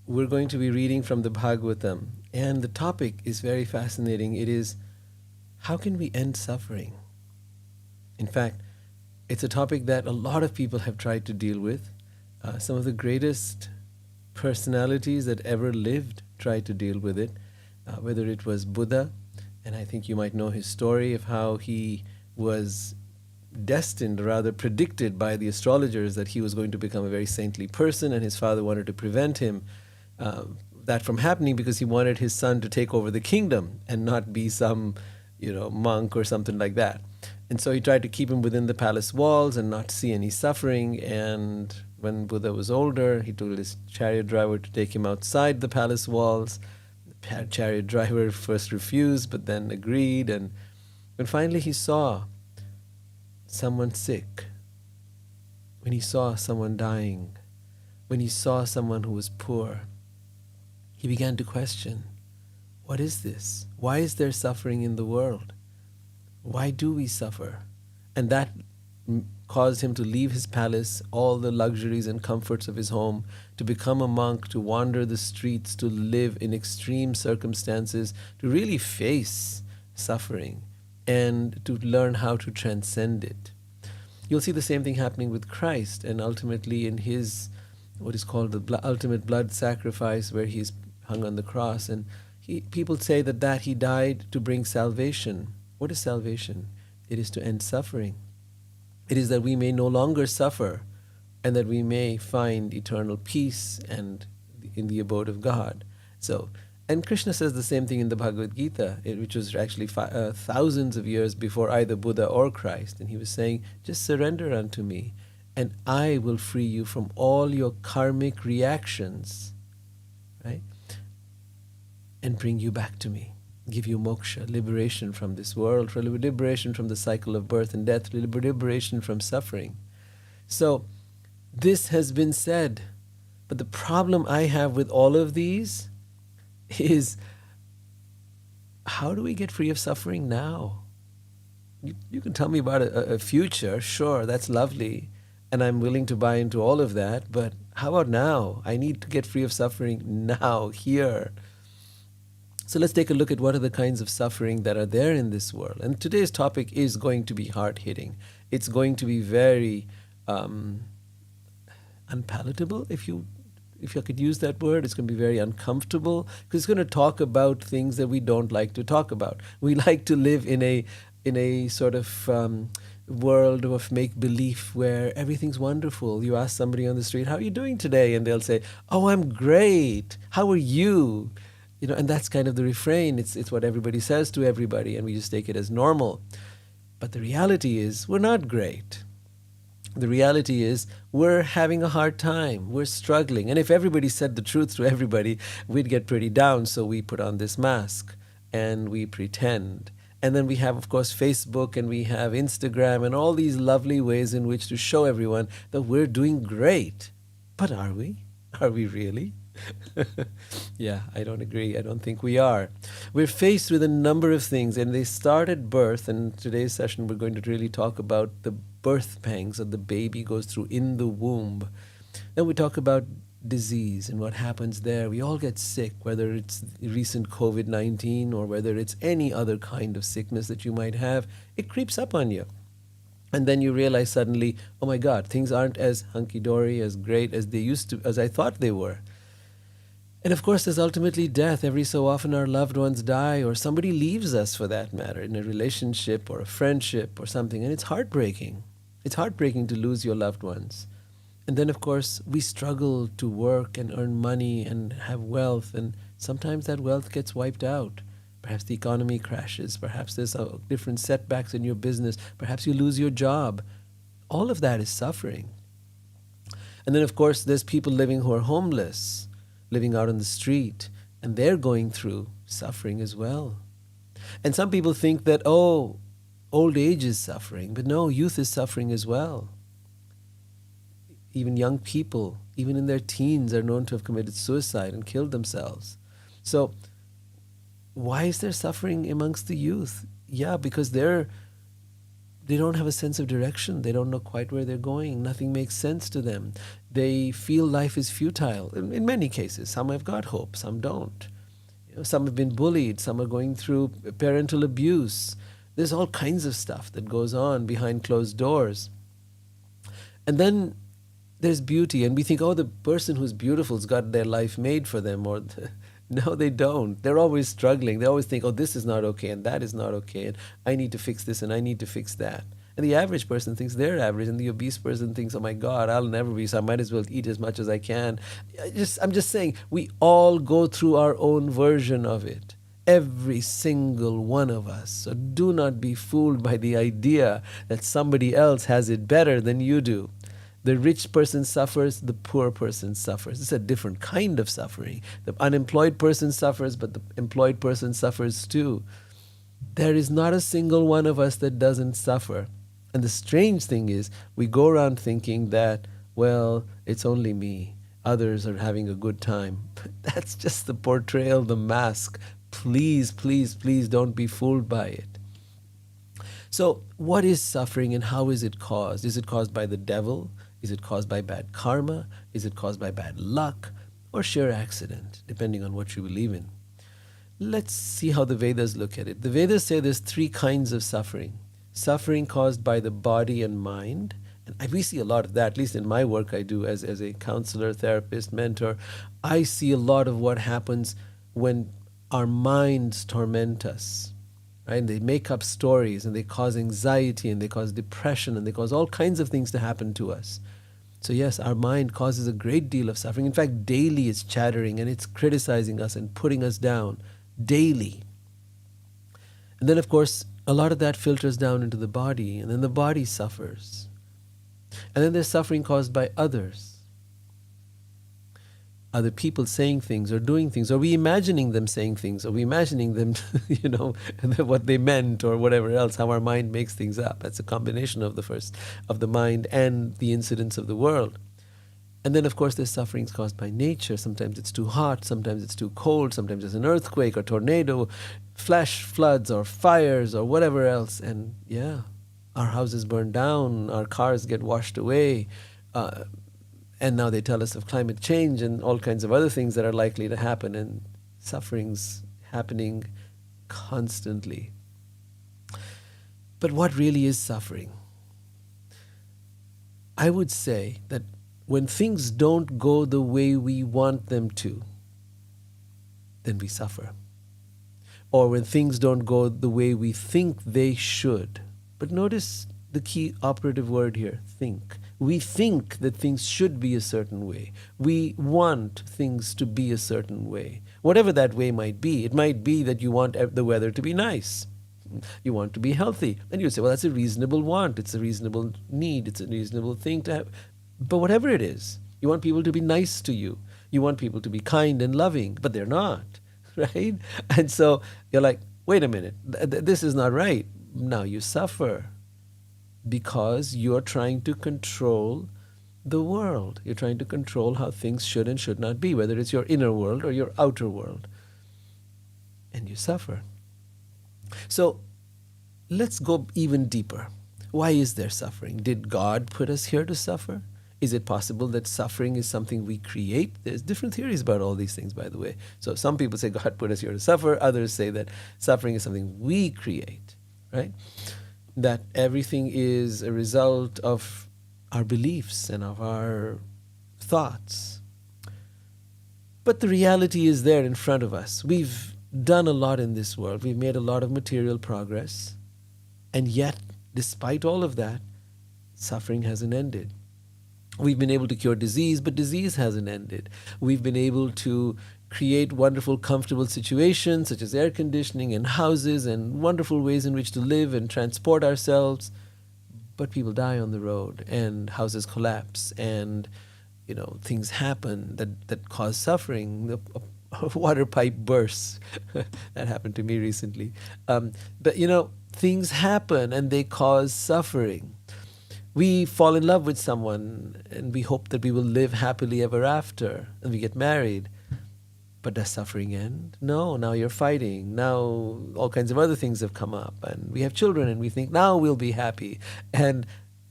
we're going to be reading from the Bhagavatam, and the topic is very fascinating. It is, how can we end suffering? In fact, it's a topic that a lot of people have tried to deal with. Some of the greatest personalities that ever lived tried to deal with it, whether it was Buddha, and I think you might know his story of how he was destined, rather predicted by the astrologers, that he was going to become a very saintly person, and his father wanted to prevent him that from happening because he wanted his son to take over the kingdom and not be some, monk or something like that. And so he tried to keep him within the palace walls and not see any suffering. And when Buddha was older, he told his chariot driver to take him outside the palace walls. The chariot driver first refused, but then agreed. And when finally he saw someone sick, when he saw someone dying, when he saw someone who was poor, he began to question, what is this? Why is there suffering in the world? Why do we suffer? And that caused him to leave his palace, all the luxuries and comforts of his home, to become a monk, to wander the streets, to live in extreme circumstances, to really face suffering and to learn how to transcend it. You'll see the same thing happening with Christ, and ultimately in his, what is called the ultimate blood sacrifice, where he's hung on the cross, and people say that he died to bring salvation. What is salvation? It is to end suffering. It is that we may no longer suffer, and that we may find eternal peace and in the abode of God. So, and Krishna says the same thing in the Bhagavad Gita, which was actually thousands of years before either Buddha or Christ. And he was saying, just surrender unto me, and I will free you from all your karmic reactions, right? And bring you back to me. Give you moksha, liberation from this world, liberation from the cycle of birth and death, liberation from suffering. So, this has been said. But the problem I have with all of these is, how do we get free of suffering now? You can tell me about a future, sure, that's lovely, and I'm willing to buy into all of that, but how about now? I need to get free of suffering now, here. So let's take a look at what are the kinds of suffering that are there in this world. And today's topic is going to be hard-hitting. It's going to be very unpalatable, if I could use that word. It's going to be very uncomfortable, because it's going to talk about things that we don't like to talk about. We like to live in a sort of world of make-believe where everything's wonderful. You ask somebody on the street, how are you doing today? And they'll say, oh, I'm great. How are you? And that's kind of the refrain. It's what everybody says to everybody, and we just take it as normal. But the reality is, we're not great. The reality is, we're having a hard time. We're struggling. And if everybody said the truth to everybody, we'd get pretty down. So we put on this mask and we pretend. And then we have, of course, Facebook, and we have Instagram, and all these lovely ways in which to show everyone that we're doing great. But are we? Are we really? Yeah, I don't agree. I don't think we are. We're faced with a number of things, and they start at birth. And today's session, we're going to really talk about the birth pangs that the baby goes through in the womb. Then we talk about disease and what happens there. We all get sick, whether it's recent COVID-19 or whether it's any other kind of sickness that you might have. It creeps up on you. And then you realize suddenly, oh my God, things aren't as hunky-dory, as great as they used to, as I thought they were. And of course, there's ultimately death. Every so often our loved ones die, or somebody leaves us, for that matter, in a relationship or a friendship or something. And it's heartbreaking. It's heartbreaking to lose your loved ones. And then, of course, we struggle to work and earn money and have wealth. And sometimes that wealth gets wiped out. Perhaps the economy crashes. Perhaps there's different setbacks in your business. Perhaps you lose your job. All of that is suffering. And then, of course, there's people living who are homeless, living out on the street, and they're going through suffering as well. And some people think that, oh, old age is suffering, but no, youth is suffering as well. Even young people, even in their teens, are known to have committed suicide and killed themselves. So why is there suffering amongst the youth? Yeah, because they don't have a sense of direction. They don't know quite where they're going. Nothing makes sense to them. They feel life is futile. In many cases, some have got hope, some don't. Some have been bullied, some are going through parental abuse. There's all kinds of stuff that goes on behind closed doors. And then there's beauty, and we think, oh, the person who's beautiful's got their life made for them, or no, they don't. They're always struggling. They always think, oh, this is not okay, and that is not okay, and I need to fix this, and I need to fix that. And the average person thinks they're average, and the obese person thinks, oh my God, I'll never be, so I might as well eat as much as I can. I'm just saying, we all go through our own version of it. Every single one of us. So do not be fooled by the idea that somebody else has it better than you do. The rich person suffers, the poor person suffers. It's a different kind of suffering. The unemployed person suffers, but the employed person suffers too. There is not a single one of us that doesn't suffer. And the strange thing is, we go around thinking that, well, it's only me. Others are having a good time. That's just the portrayal, the mask. Please, please, please don't be fooled by it. So what is suffering and how is it caused? Is it caused by the devil? Is it caused by bad karma? Is it caused by bad luck? Or sheer accident, depending on what you believe in? Let's see how the Vedas look at it. The Vedas say there's three kinds of suffering. Suffering caused by the body and mind. And we see a lot of that, at least in my work I do as a counselor, therapist, mentor. I see a lot of what happens when our minds torment us. Right? And they make up stories, and they cause anxiety, and they cause depression, and they cause all kinds of things to happen to us. So yes, our mind causes a great deal of suffering. In fact, daily it's chattering, and it's criticizing us and putting us down. Daily. And then, of course, a lot of that filters down into the body, and then the body suffers. And then there's suffering caused by others. Other people saying things or doing things, or we imagining them saying things, or we imagining them, what they meant, or whatever else, how our mind makes things up. That's a combination of the mind and the incidents of the world. And then, of course, there's sufferings caused by nature. Sometimes it's too hot, sometimes it's too cold, sometimes there's an earthquake or tornado, flash floods or fires or whatever else. And yeah, our houses burn down, our cars get washed away, and now they tell us of climate change and all kinds of other things that are likely to happen, and sufferings happening constantly. But what really is suffering? I would say that when things don't go the way we want them to, then we suffer. Or when things don't go the way we think they should. But notice the key operative word here, think. We think that things should be a certain way. We want things to be a certain way. Whatever that way might be. It might be that you want the weather to be nice. You want to be healthy. And you say, well, that's a reasonable want. It's a reasonable need. It's a reasonable thing to have. But whatever it is, you want people to be nice to you. You want people to be kind and loving, but they're not, right? And so you're like, wait a minute, this is not right. Now you suffer because you're trying to control the world. You're trying to control how things should and should not be, whether it's your inner world or your outer world. And you suffer. So let's go even deeper. Why is there suffering? Did God put us here to suffer? Is it possible that suffering is something we create? There's different theories about all these things, by the way. So some people say God put us here to suffer. Others say that suffering is something we create, right? That everything is a result of our beliefs and of our thoughts. But the reality is there in front of us. We've done a lot in this world. We've made a lot of material progress. And yet, despite all of that, suffering hasn't ended. We've been able to cure disease, but disease hasn't ended. We've been able to create wonderful, comfortable situations, such as air conditioning and houses and wonderful ways in which to live and transport ourselves. But people die on the road, and houses collapse, and things happen that cause suffering. A water pipe bursts. That happened to me recently. But things happen and they cause suffering. We fall in love with someone and we hope that we will live happily ever after, and we get married. But does suffering end? No, now you're fighting. Now all kinds of other things have come up, and we have children and we think now we'll be happy. And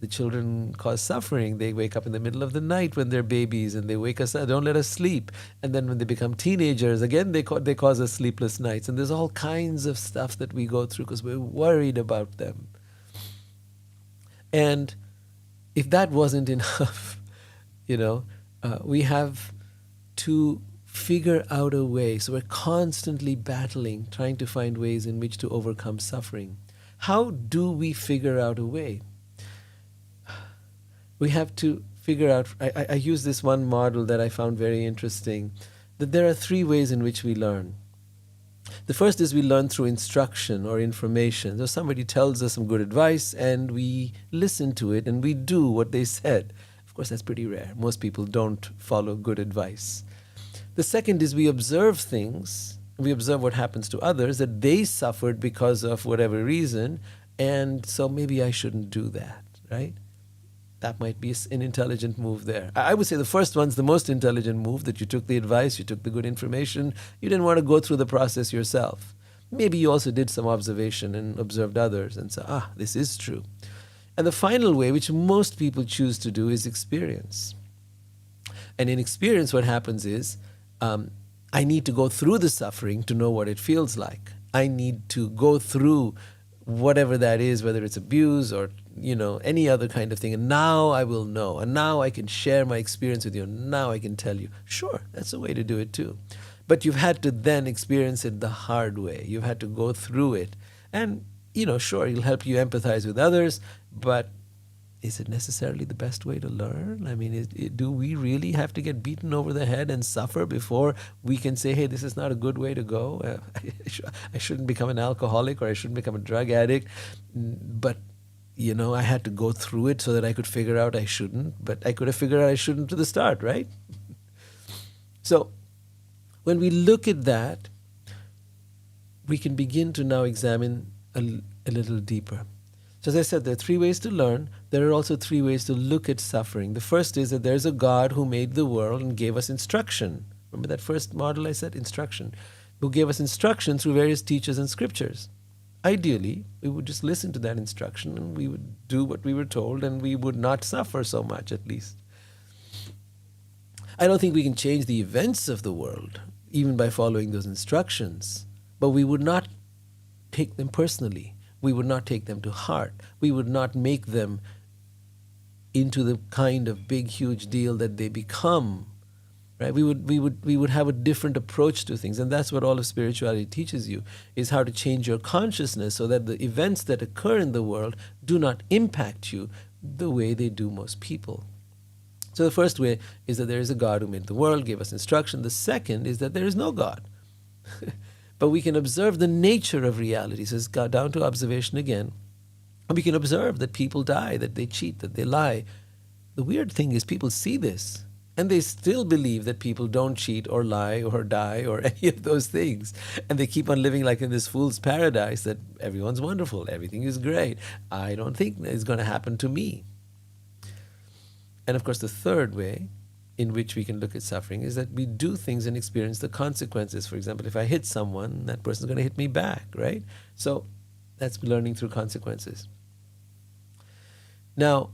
The children cause suffering. They wake up in the middle of the night when they're babies, and they wake us up, don't let us sleep. And then when they become teenagers, again, they cause us sleepless nights. And there's all kinds of stuff that we go through because we're worried about them. And if that wasn't enough, we have to figure out a way. So we're constantly battling, trying to find ways in which to overcome suffering. How do we figure out a way? We have to figure out, I use this one model that I found very interesting, that there are 3 ways in which we learn. The first is we learn through instruction or information. So somebody tells us some good advice and we listen to it and we do what they said. Of course, that's pretty rare. Most people don't follow good advice. The second is we observe things. We observe what happens to others, that they suffered because of whatever reason, and so maybe I shouldn't do that, right? That might be an intelligent move there. I would say the first one's the most intelligent move, that you took the advice, you took the good information, you didn't want to go through the process yourself. Maybe you also did some observation and observed others and said, this is true. And the final way, which most people choose to do, is experience. And in experience, what happens is, I need to go through the suffering to know what it feels like. I need to go through whatever that is, whether it's abuse or any other kind of thing. And now I will know. And now I can share my experience with you. And now I can tell you. Sure, that's a way to do it too. But you've had to then experience it the hard way. You've had to go through it. And, sure, it'll help you empathize with others. But is it necessarily the best way to learn? I mean, do we really have to get beaten over the head and suffer before we can say, hey, this is not a good way to go? I shouldn't become an alcoholic, or I shouldn't become a drug addict. But, I had to go through it so that I could figure out I shouldn't. But I could have figured out I shouldn't to the start, right? So when we look at that, we can begin to now examine a little deeper. So as I said, there are 3 ways to learn. There are also 3 ways to look at suffering. The first is that there's a God who made the world and gave us instruction. Remember that first model I said? Instruction. Who gave us instruction through various teachers and scriptures. Ideally, we would just listen to that instruction and we would do what we were told, and we would not suffer so much, at least. I don't think we can change the events of the world, even by following those instructions. But we would not take them personally. We would not take them to heart. We would not make them into the kind of big, huge deal that they become. Right? We would have a different approach to things, and that's what all of spirituality teaches you: is how to change your consciousness so that the events that occur in the world do not impact you the way they do most people. So the first way is that there is a God who made the world, gave us instruction. The second is that there is no God. But we can observe the nature of reality. So it's got down to observation again. And we can observe that people die, that they cheat, that they lie. The weird thing is people see this, and they still believe that people don't cheat or lie or die or any of those things. And they keep on living like in this fool's paradise that everyone's wonderful, everything is great. I don't think it's going to happen to me. And of course, the third way in which we can look at suffering is that we do things and experience the consequences. For example, if I hit someone, that person's going to hit me back, right? So that's learning through consequences. Now,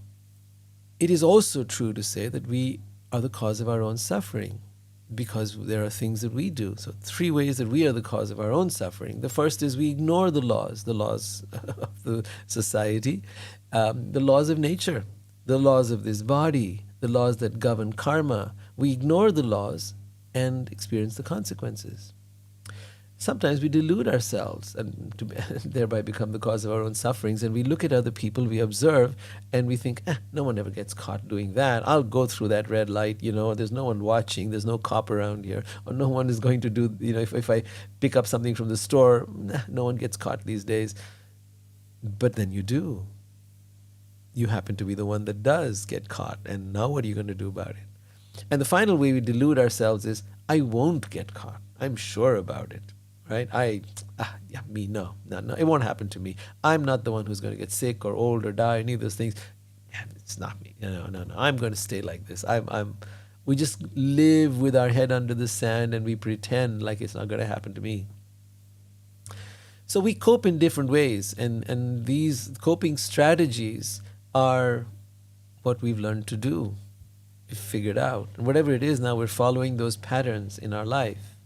it is also true to say that we are the cause of our own suffering, because there are things that we do. So 3 ways that we are the cause of our own suffering. The first is we ignore the laws of the society, the laws of nature, the laws of this body, the laws that govern karma. We ignore the laws and experience the consequences. Sometimes we delude ourselves and thereby become the cause of our own sufferings. And we look at other people, we observe, and we think, no one ever gets caught doing that. I'll go through that red light, there's no one watching, there's no cop around here, or no one is going to do, if I pick up something from the store, no one gets caught these days. But then you do. You happen to be the one that does get caught, and now what are you going to do about it? And the final way we delude ourselves is, I won't get caught. I'm sure about it. Right? No, it won't happen to me. I'm not the one who's going to get sick or old or die, any of those things. It's not me. No. I'm going to stay like this. We just live with our head under the sand and we pretend like it's not going to happen to me. So we cope in different ways, and these coping strategies are what we've learned to do, we've figured out. And whatever it is now, we're following those patterns in our life.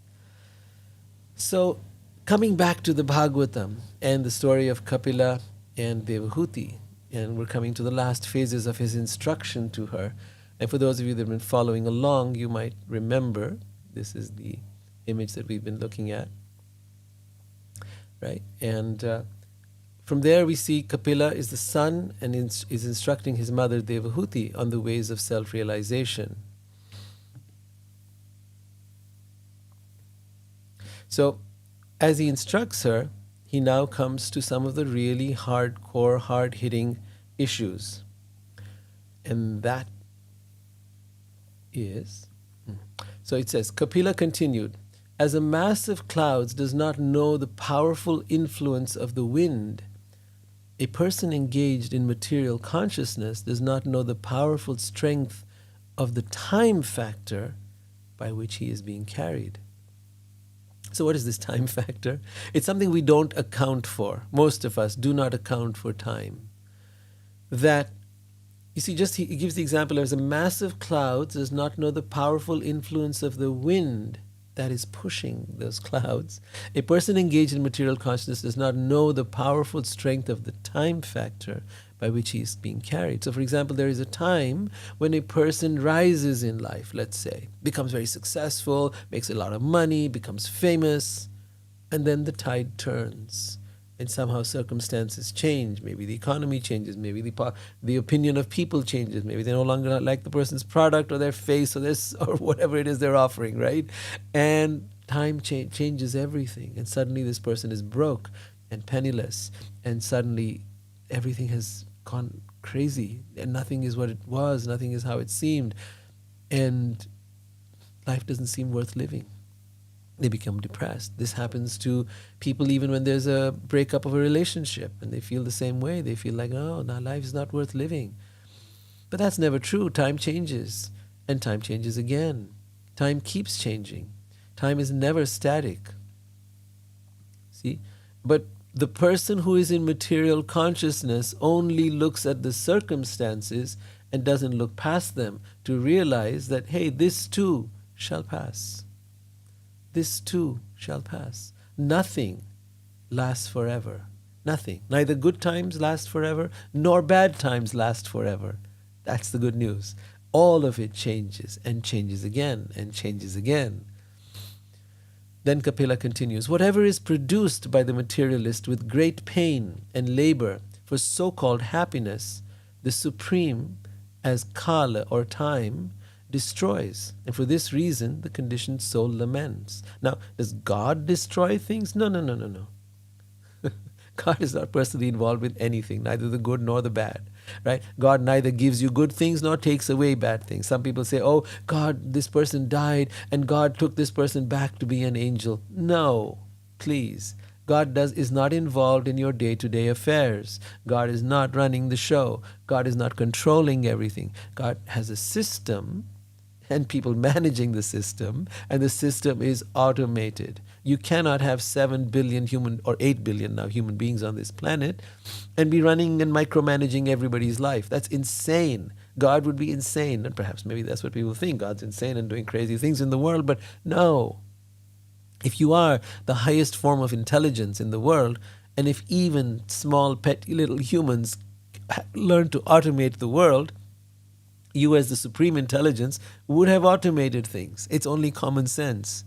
So, coming back to the Bhagavatam and the story of Kapila and Devahuti, and we're coming to the last phases of his instruction to her. And for those of you that have been following along, you might remember, this is the image that we've been looking at, right? And from there we see Kapila is the son and is instructing his mother Devahuti on the ways of self-realization. So, as he instructs her, he now comes to some of the really hardcore, hard-hitting issues. And that is... So it says, Kapila continued, as a mass of clouds does not know the powerful influence of the wind, a person engaged in material consciousness does not know the powerful strength of the time factor by which he is being carried. So what is this time factor? It's something we don't account for. Most of us do not account for time. That, you see, just he gives the example as a mass of clouds does not know the powerful influence of the wind that is pushing those clouds. A person engaged in material consciousness does not know the powerful strength of the time factor by which he is being carried. So, for example, there is a time when a person rises in life, let's say, becomes very successful, makes a lot of money, becomes famous, and then the tide turns. And somehow circumstances change. Maybe the economy changes. Maybe the opinion of people changes. Maybe they no longer like the person's product or their face or this or whatever it is they're offering, right? And time changes everything. And suddenly this person is broke and penniless. And suddenly everything has gone crazy. And nothing is what it was. Nothing is how it seemed. And life doesn't seem worth living. They become depressed. This happens to people even when there's a breakup of a relationship and they feel the same way. They feel like, oh, now life is not worth living. But that's never true. Time changes and time changes again. Time keeps changing. Time is never static. See? But the person who is in material consciousness only looks at the circumstances and doesn't look past them to realize that, hey, this too shall pass. This too shall pass. Nothing lasts forever. Nothing. Neither good times last forever, nor bad times last forever. That's the good news. All of it changes and changes again and changes again. Then Kapila continues, whatever is produced by the materialist with great pain and labor for so-called happiness, the supreme, as Kala or time, destroys. And for this reason, the conditioned soul laments. Now, does God destroy things? No. God is not personally involved with anything, neither the good nor the bad. Right? God neither gives you good things nor takes away bad things. Some people say, oh, God, this person died and God took this person back to be an angel. No, please. God is not involved in your day-to-day affairs. God is not running the show. God is not controlling everything. God has a system and people managing the system, and the system is automated. You cannot have 7 billion human, or 8 billion now, human beings on this planet and be running and micromanaging everybody's life. That's insane. God would be insane, and perhaps maybe that's what people think. God's insane and doing crazy things in the world, but no. If you are the highest form of intelligence in the world, and if even small, petty little humans learn to automate the world, you as the supreme intelligence would have automated things. It's only common sense.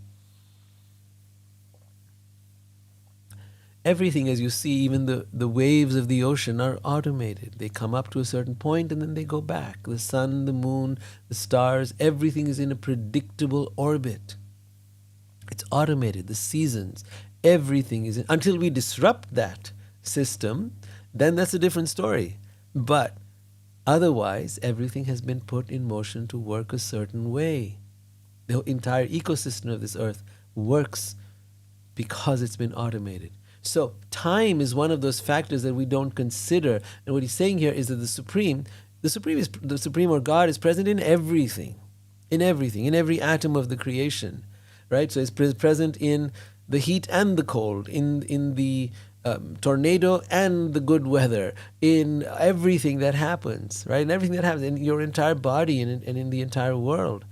Everything, as you see, even the waves of the ocean are automated. They come up to a certain point and then they go back. The sun, the moon, the stars, everything is in a predictable orbit. It's automated. The seasons, everything is until we disrupt that system, then that's a different story. But otherwise, everything has been put in motion to work a certain way. The entire ecosystem of this earth works because it's been automated. So time is one of those factors that we don't consider. And what he's saying here is that the Supreme or God is present in everything, in every atom of the creation, right? So it's present in the heat and the cold, in the tornado and the good weather, in everything that happens, right? In everything that happens in your entire body and in the entire world.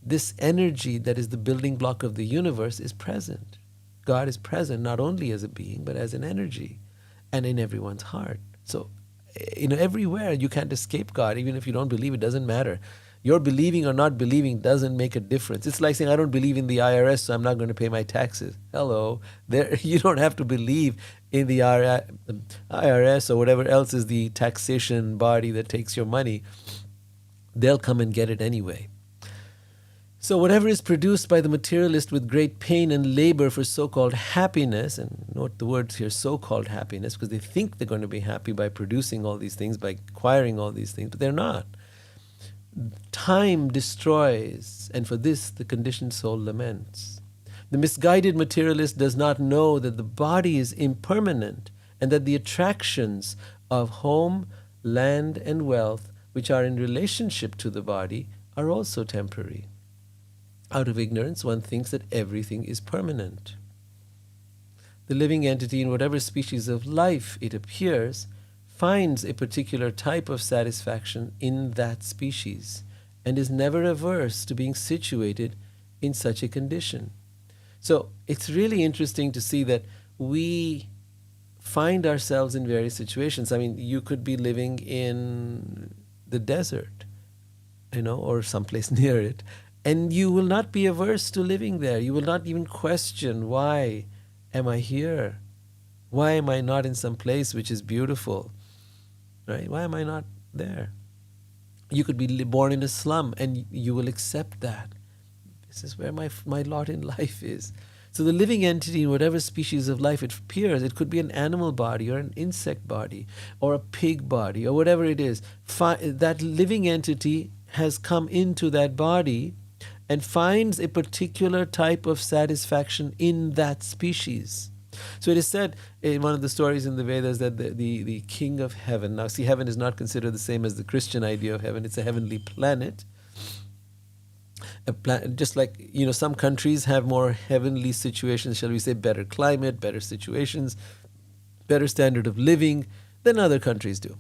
This energy that is the building block of the universe is present. God is present not only as a being, but as an energy and in everyone's heart. So, everywhere you can't escape God. Even if you don't believe, it doesn't matter. Your believing or not believing doesn't make a difference. It's like saying, I don't believe in the IRS, so I'm not going to pay my taxes. Hello. You don't have to believe in the IRS or whatever else is the taxation body that takes your money. They'll come and get it anyway. So whatever is produced by the materialist with great pain and labor for so-called happiness, and note the words here, so-called happiness, because they think they're going to be happy by producing all these things, by acquiring all these things, but they're not. Time destroys, and for this the conditioned soul laments. The misguided materialist does not know that the body is impermanent and that the attractions of home, land, and wealth, which are in relationship to the body, are also temporary. Out of ignorance, one thinks that everything is permanent. The living entity, in whatever species of life it appears, finds a particular type of satisfaction in that species and is never averse to being situated in such a condition. So it's really interesting to see that we find ourselves in various situations. I mean, you could be living in the desert, or someplace near it, and you will not be averse to living there. You will not even question, why am I here? Why am I not in some place which is beautiful? Right? Why am I not there? You could be born in a slum and you will accept that. This is where my lot in life is. So the living entity, in whatever species of life it appears, it could be an animal body or an insect body or a pig body or whatever it is. That living entity has come into that body and finds a particular type of satisfaction in that species. So it is said in one of the stories in the Vedas that the king of heaven, now see, heaven is not considered the same as the Christian idea of heaven, it's a heavenly planet. Just like, some countries have more heavenly situations, shall we say, better climate, better situations, better standard of living than other countries do.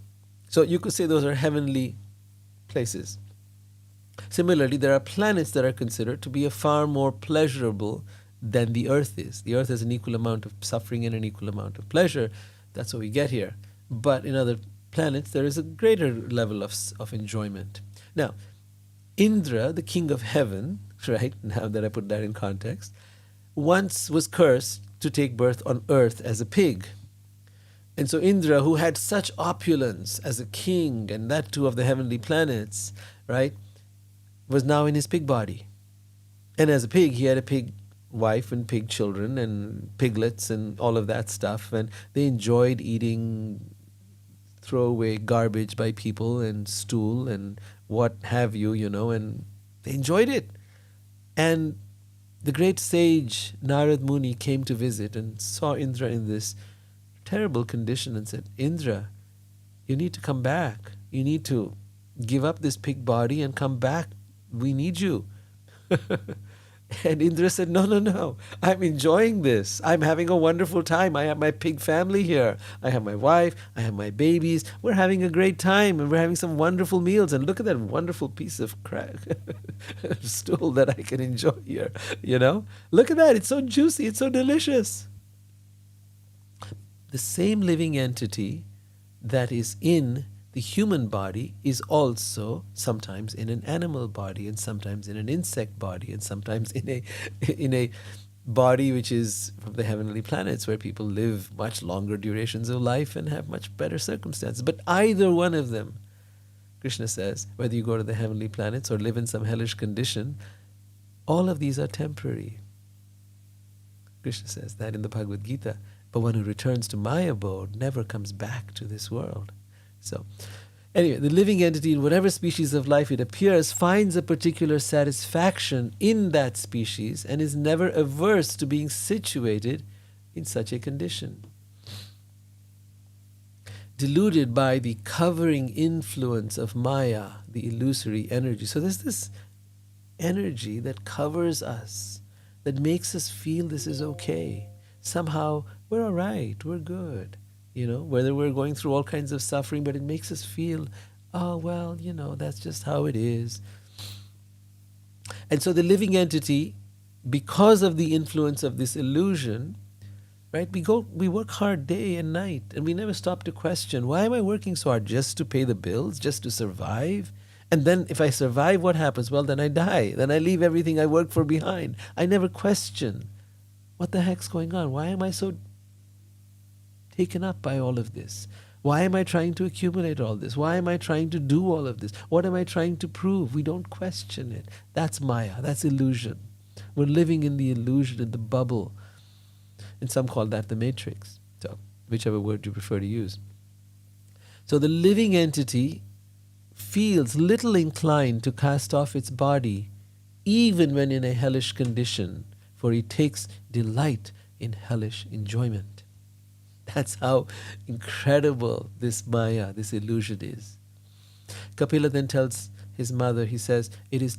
So you could say those are heavenly places. Similarly, there are planets that are considered to be far more pleasurable than the earth is. The earth has an equal amount of suffering and an equal amount of pleasure. That's what we get here. But in other planets, there is a greater level of enjoyment. Now, Indra, the king of heaven, right, now that I put that in context, once was cursed to take birth on earth as a pig. And so Indra, who had such opulence as a king, and that too of the heavenly planets, right, was now in his pig body. And as a pig, he had a pig wife and pig children and piglets and all of that stuff. And they enjoyed eating throwaway garbage by people and stool and what have you, and they enjoyed it. And the great sage Narad Muni came to visit and saw Indra in this terrible condition and said, Indra, you need to come back. You need to give up this pig body and come back. We need you. And Indra said, no, I'm enjoying this. I'm having a wonderful time. I have my pig family here. I have my wife. I have my babies. We're having a great time and we're having some wonderful meals. And look at that wonderful piece of stool that I can enjoy here. Look at that. It's so juicy. It's so delicious. The same living entity that is in the human body is also sometimes in an animal body and sometimes in an insect body and sometimes in a body which is from the heavenly planets where people live much longer durations of life and have much better circumstances. But either one of them, Krishna says, whether you go to the heavenly planets or live in some hellish condition, all of these are temporary. Krishna says that in the Bhagavad Gita. But one who returns to my abode never comes back to this world. So, anyway, the living entity, in whatever species of life it appears, finds a particular satisfaction in that species and is never averse to being situated in such a condition. Deluded by the covering influence of Maya, the illusory energy. So there's this energy that covers us, that makes us feel this is okay. somehow we're all right, we're good. Whether we're going through all kinds of suffering, but it makes us feel, oh, well, that's just how it is. And so the living entity, because of the influence of this illusion, right, we work hard day and night, and we never stop to question, why am I working so hard? Just to pay the bills, just to survive? And then if I survive, what happens? Well, then I die. Then I leave everything I worked for behind. I never question, what the heck's going on? Why am I so taken up by all of this? Why am I trying to accumulate all this? Why am I trying to do all of this? What am I trying to prove? We don't question it. That's Maya. That's illusion. We're living in the illusion, in the bubble. And some call that the matrix. So, whichever word you prefer to use. So the living entity feels little inclined to cast off its body, even when in a hellish condition, for he takes delight in hellish enjoyment. That's how incredible this Maya, this illusion is. Kapila then tells his mother, he says, it is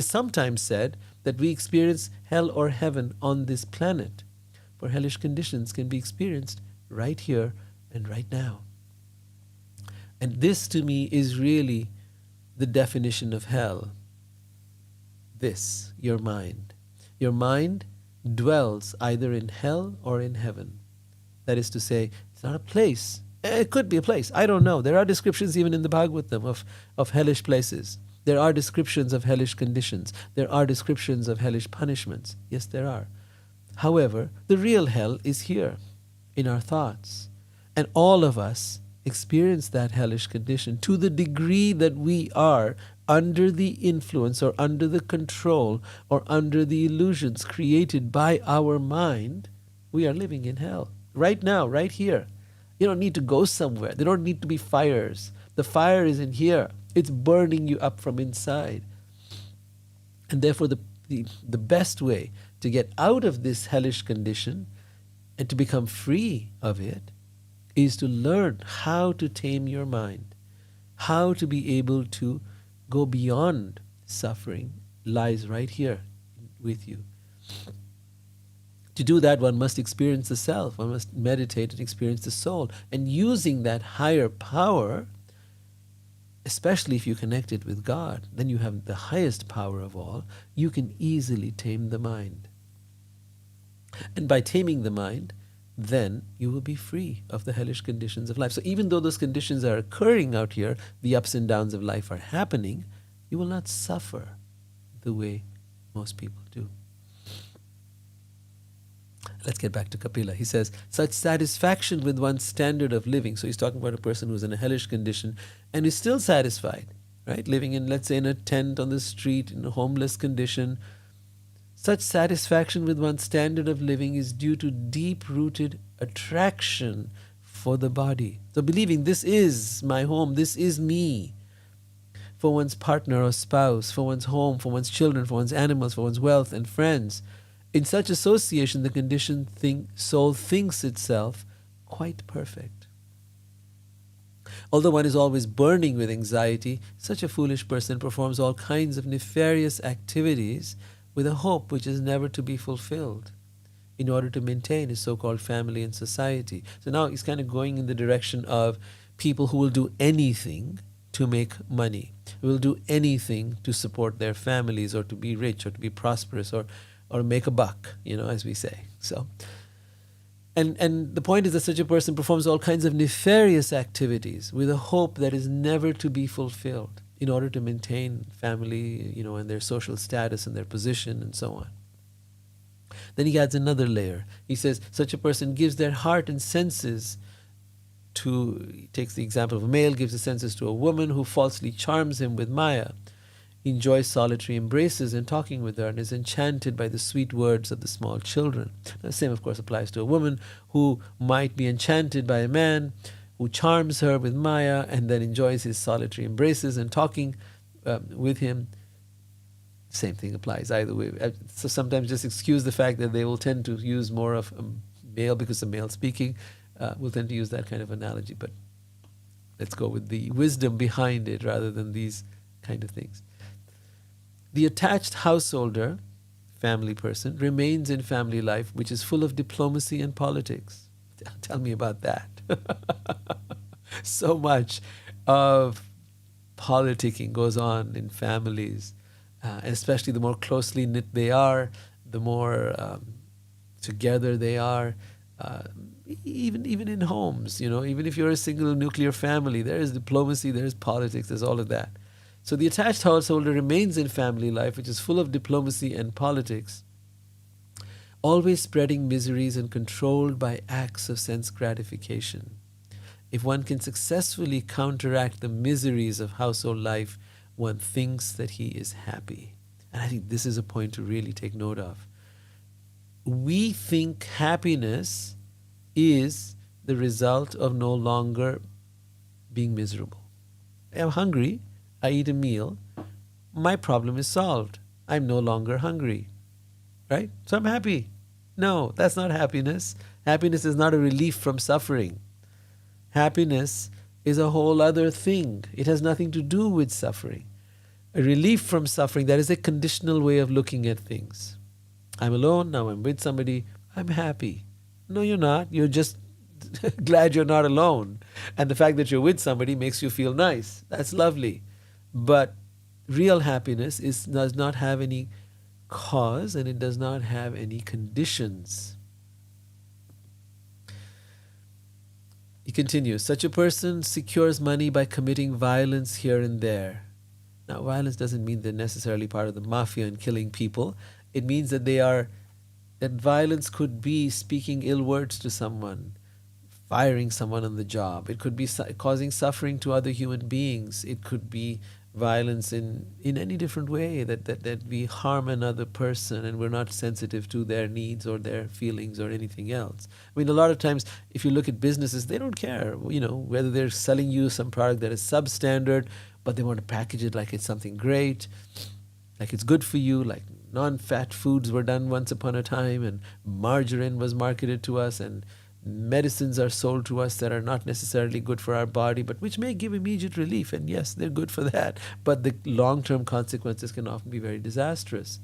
sometimes said that we experience hell or heaven on this planet, for hellish conditions can be experienced right here and right now. And this to me is really the definition of hell. This, your mind. Your mind dwells either in hell or in heaven. That is to say, it's not a place. It could be a place. I don't know. There are descriptions even in the Bhagavatam of hellish places. There are descriptions of hellish conditions. There are descriptions of hellish punishments. Yes, there are. However, the real hell is here, in our thoughts. And all of us experience that hellish condition to the degree that we are under the influence or under the control or under the illusions created by our mind. We are living in hell right now, right here. You don't need to go somewhere. There don't need to be fires. The fire is in here. It's burning you up from inside. And therefore the best way to get out of this hellish condition and to become free of it is to learn how to tame your mind, how to be able to go beyond suffering lies right here with you. To do that, one must experience the self, one must meditate and experience the soul. And using that higher power, especially if you connect it with God, then you have the highest power of all, you can easily tame the mind. And by taming the mind, then you will be free of the hellish conditions of life. So even though those conditions are occurring out here, the ups and downs of life are happening, you will not suffer the way most people do. Let's get back to Kapila. He says, such satisfaction with one's standard of living. So he's talking about a person who's in a hellish condition and is still satisfied, right? Living in, let's say, in a tent on the street, in a homeless condition. Such satisfaction with one's standard of living is due to deep-rooted attraction for the body. So believing this is my home, this is me. For one's partner or spouse, for one's home, for one's children, for one's animals, for one's wealth and friends. In such association, the conditioned soul thinks itself quite perfect. Although one is always burning with anxiety, such a foolish person performs all kinds of nefarious activities with a hope which is never to be fulfilled in order to maintain his so-called family and society. So now he's kind of going in the direction of people who will do anything to make money, who will do anything to support their families or to be rich or to be prosperous or make a buck, as we say. So, and the point is that such a person performs all kinds of nefarious activities with a hope that is never to be fulfilled in order to maintain family, and their social status and their position and so on. Then he adds another layer. He says, such a person gives their heart and senses he takes the example of a male, gives his senses to a woman who falsely charms him with Maya. He enjoys solitary embraces and talking with her and is enchanted by the sweet words of the small children. The same, of course, applies to a woman who might be enchanted by a man who charms her with Maya and then enjoys his solitary embraces and talking with him. Same thing applies either way. So sometimes just excuse the fact that they will tend to use more of a male because of male speaking. We'll tend to use that kind of analogy, but let's go with the wisdom behind it rather than these kind of things. The attached householder family person remains in family life, which is full of diplomacy and politics. Tell me about that. So much of politicking goes on in families, especially the more closely knit they are, the more together they are. Even in homes, even if you're a single nuclear family, there is diplomacy, there is politics, there's all of that. So the attached householder remains in family life, which is full of diplomacy and politics, always spreading miseries and controlled by acts of sense gratification. If one can successfully counteract the miseries of household life, one thinks that he is happy. And I think this is a point to really take note of. We think happiness is the result of no longer being miserable. I'm hungry, I eat a meal, my problem is solved. I'm no longer hungry, right? So I'm happy. No, that's not happiness. Happiness is not a relief from suffering. Happiness is a whole other thing. It has nothing to do with suffering. A relief from suffering, that is a conditional way of looking at things. I'm alone, now I'm with somebody, I'm happy. No, you're not. You're just glad you're not alone. And the fact that you're with somebody makes you feel nice. That's lovely. But real happiness does not have any cause, and it does not have any conditions. He continues, such a person secures money by committing violence here and there. Now, violence doesn't mean they're necessarily part of the mafia and killing people. It means that that violence could be speaking ill words to someone, firing someone on the job. It could be causing suffering to other human beings. It could be violence in any different way, that we harm another person and we're not sensitive to their needs or their feelings or anything else. I mean, a lot of times, if you look at businesses, they don't care, whether they're selling you some product that is substandard, but they want to package it like it's something great, like it's good for you, like non-fat foods were done once upon a time, and margarine was marketed to us, and medicines are sold to us that are not necessarily good for our body, but which may give immediate relief. And yes, they're good for that. But the long-term consequences can often be very disastrous.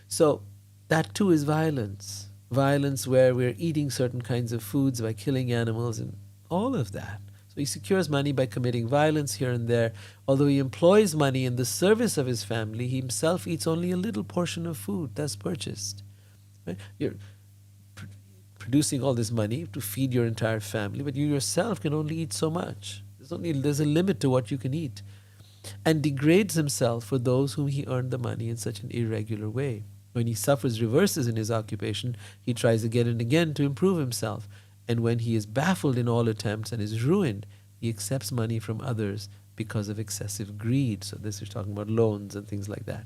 So that too is violence. Violence where we're eating certain kinds of foods by killing animals and all of that. So he secures money by committing violence here and there. Although he employs money in the service of his family, he himself eats only a little portion of food thus purchased. Right? You're producing all this money to feed your entire family, but you yourself can only eat so much. There's a limit to what you can eat. And degrades himself for those whom he earned the money in such an irregular way. When he suffers reverses in his occupation, he tries again and again to improve himself. And when he is baffled in all attempts and is ruined, he accepts money from others because of excessive greed. So this is talking about loans and things like that.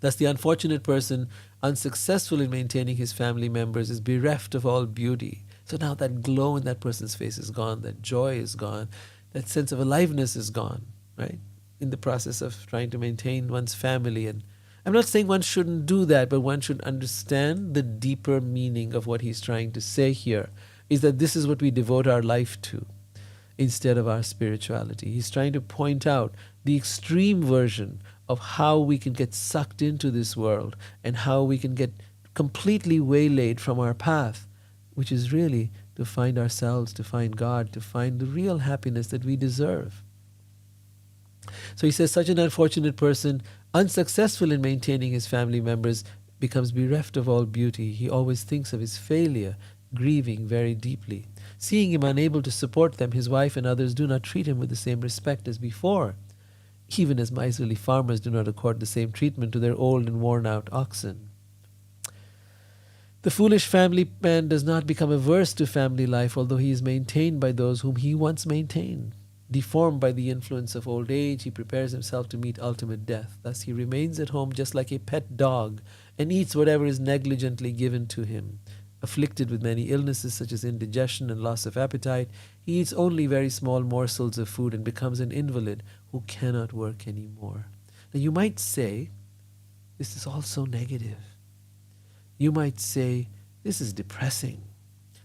Thus, the unfortunate person, unsuccessful in maintaining his family members, is bereft of all beauty. So now that glow in that person's face is gone, that joy is gone, that sense of aliveness is gone, right? In the process of trying to maintain one's family. And I'm not saying one shouldn't do that, but one should understand the deeper meaning of what he's trying to say here, is that this is what we devote our life to instead of our spirituality. He's trying to point out the extreme version of how we can get sucked into this world and how we can get completely waylaid from our path, which is really to find ourselves, to find God, to find the real happiness that we deserve. So he says, such an unfortunate person, unsuccessful in maintaining his family members, becomes bereft of all beauty. He always thinks of his failure, grieving very deeply. Seeing him unable to support them, his wife and others do not treat him with the same respect as before, even as miserly farmers do not accord the same treatment to their old and worn-out oxen. The foolish family man does not become averse to family life, although he is maintained by those whom he once maintained. Deformed by the influence of old age, he prepares himself to meet ultimate death. Thus he remains at home just like a pet dog and eats whatever is negligently given to him. Afflicted with many illnesses such as indigestion and loss of appetite, he eats only very small morsels of food and becomes an invalid who cannot work anymore. Now you might say, this is all so negative. You might say, this is depressing.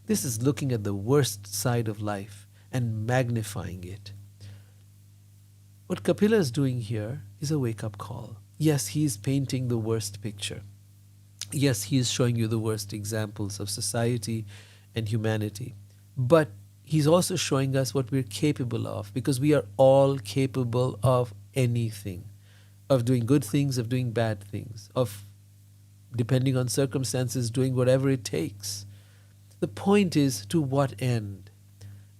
This is looking at the worst side of life and magnifying it. What Kapila is doing here is a wake-up call. yes, he's painting the worst picture. Yes, he is showing you the worst examples of society and humanity. But he's also showing us what we're capable of, because we are all capable of anything, of doing good things, of doing bad things, of, depending on circumstances, doing whatever it takes. The point is, to what end?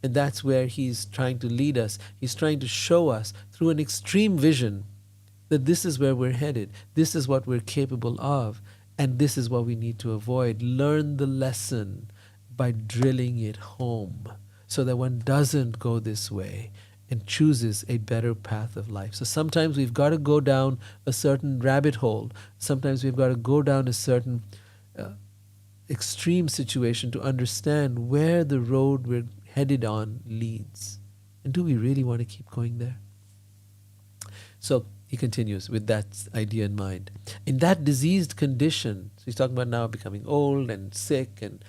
And that's where he's trying to lead us. He's trying to show us through an extreme vision that this is where we're headed. This is what we're capable of. And this is what we need to avoid. Learn the lesson by drilling it home so that one doesn't go this way and chooses a better path of life. So sometimes we've got to go down a certain rabbit hole. Sometimes we've got to go down a certain extreme situation to understand where the road we're headed on leads. And do we really want to keep going there? So he continues with that idea in mind. In that diseased condition, so he's talking about now becoming old and sick, and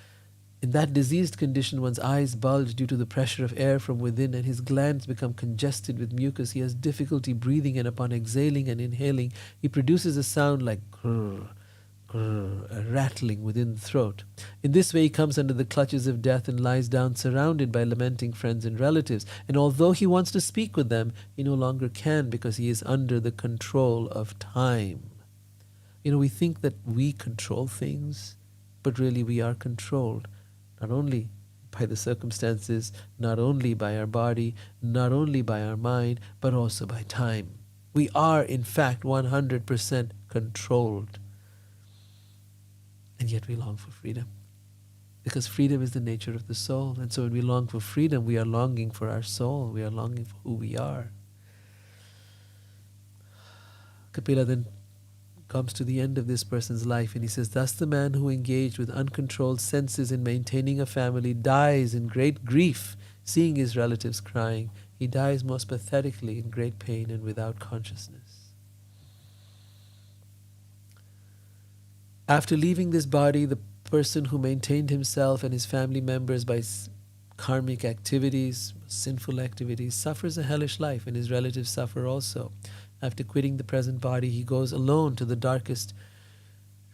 in that diseased condition, one's eyes bulge due to the pressure of air from within, and his glands become congested with mucus. He has difficulty breathing, and upon exhaling and inhaling, he produces a sound like grrr, grrr, a rattling within the throat. In this way, he comes under the clutches of death and lies down surrounded by lamenting friends and relatives. And although he wants to speak with them, he no longer can, because he is under the control of time. We think that we control things, but really we are controlled. Not only by the circumstances, not only by our body, not only by our mind, but also by time. We are, in fact, 100% controlled. And yet we long for freedom. Because freedom is the nature of the soul. And so when we long for freedom, we are longing for our soul. We are longing for who we are. Kapila then comes to the end of this person's life, and he says, thus the man who engaged with uncontrolled senses in maintaining a family dies in great grief, seeing his relatives crying. He dies most pathetically in great pain and without consciousness. After leaving this body, the person who maintained himself and his family members by karmic activities, sinful activities, suffers a hellish life, and his relatives suffer also. After quitting the present body, he goes alone to the darkest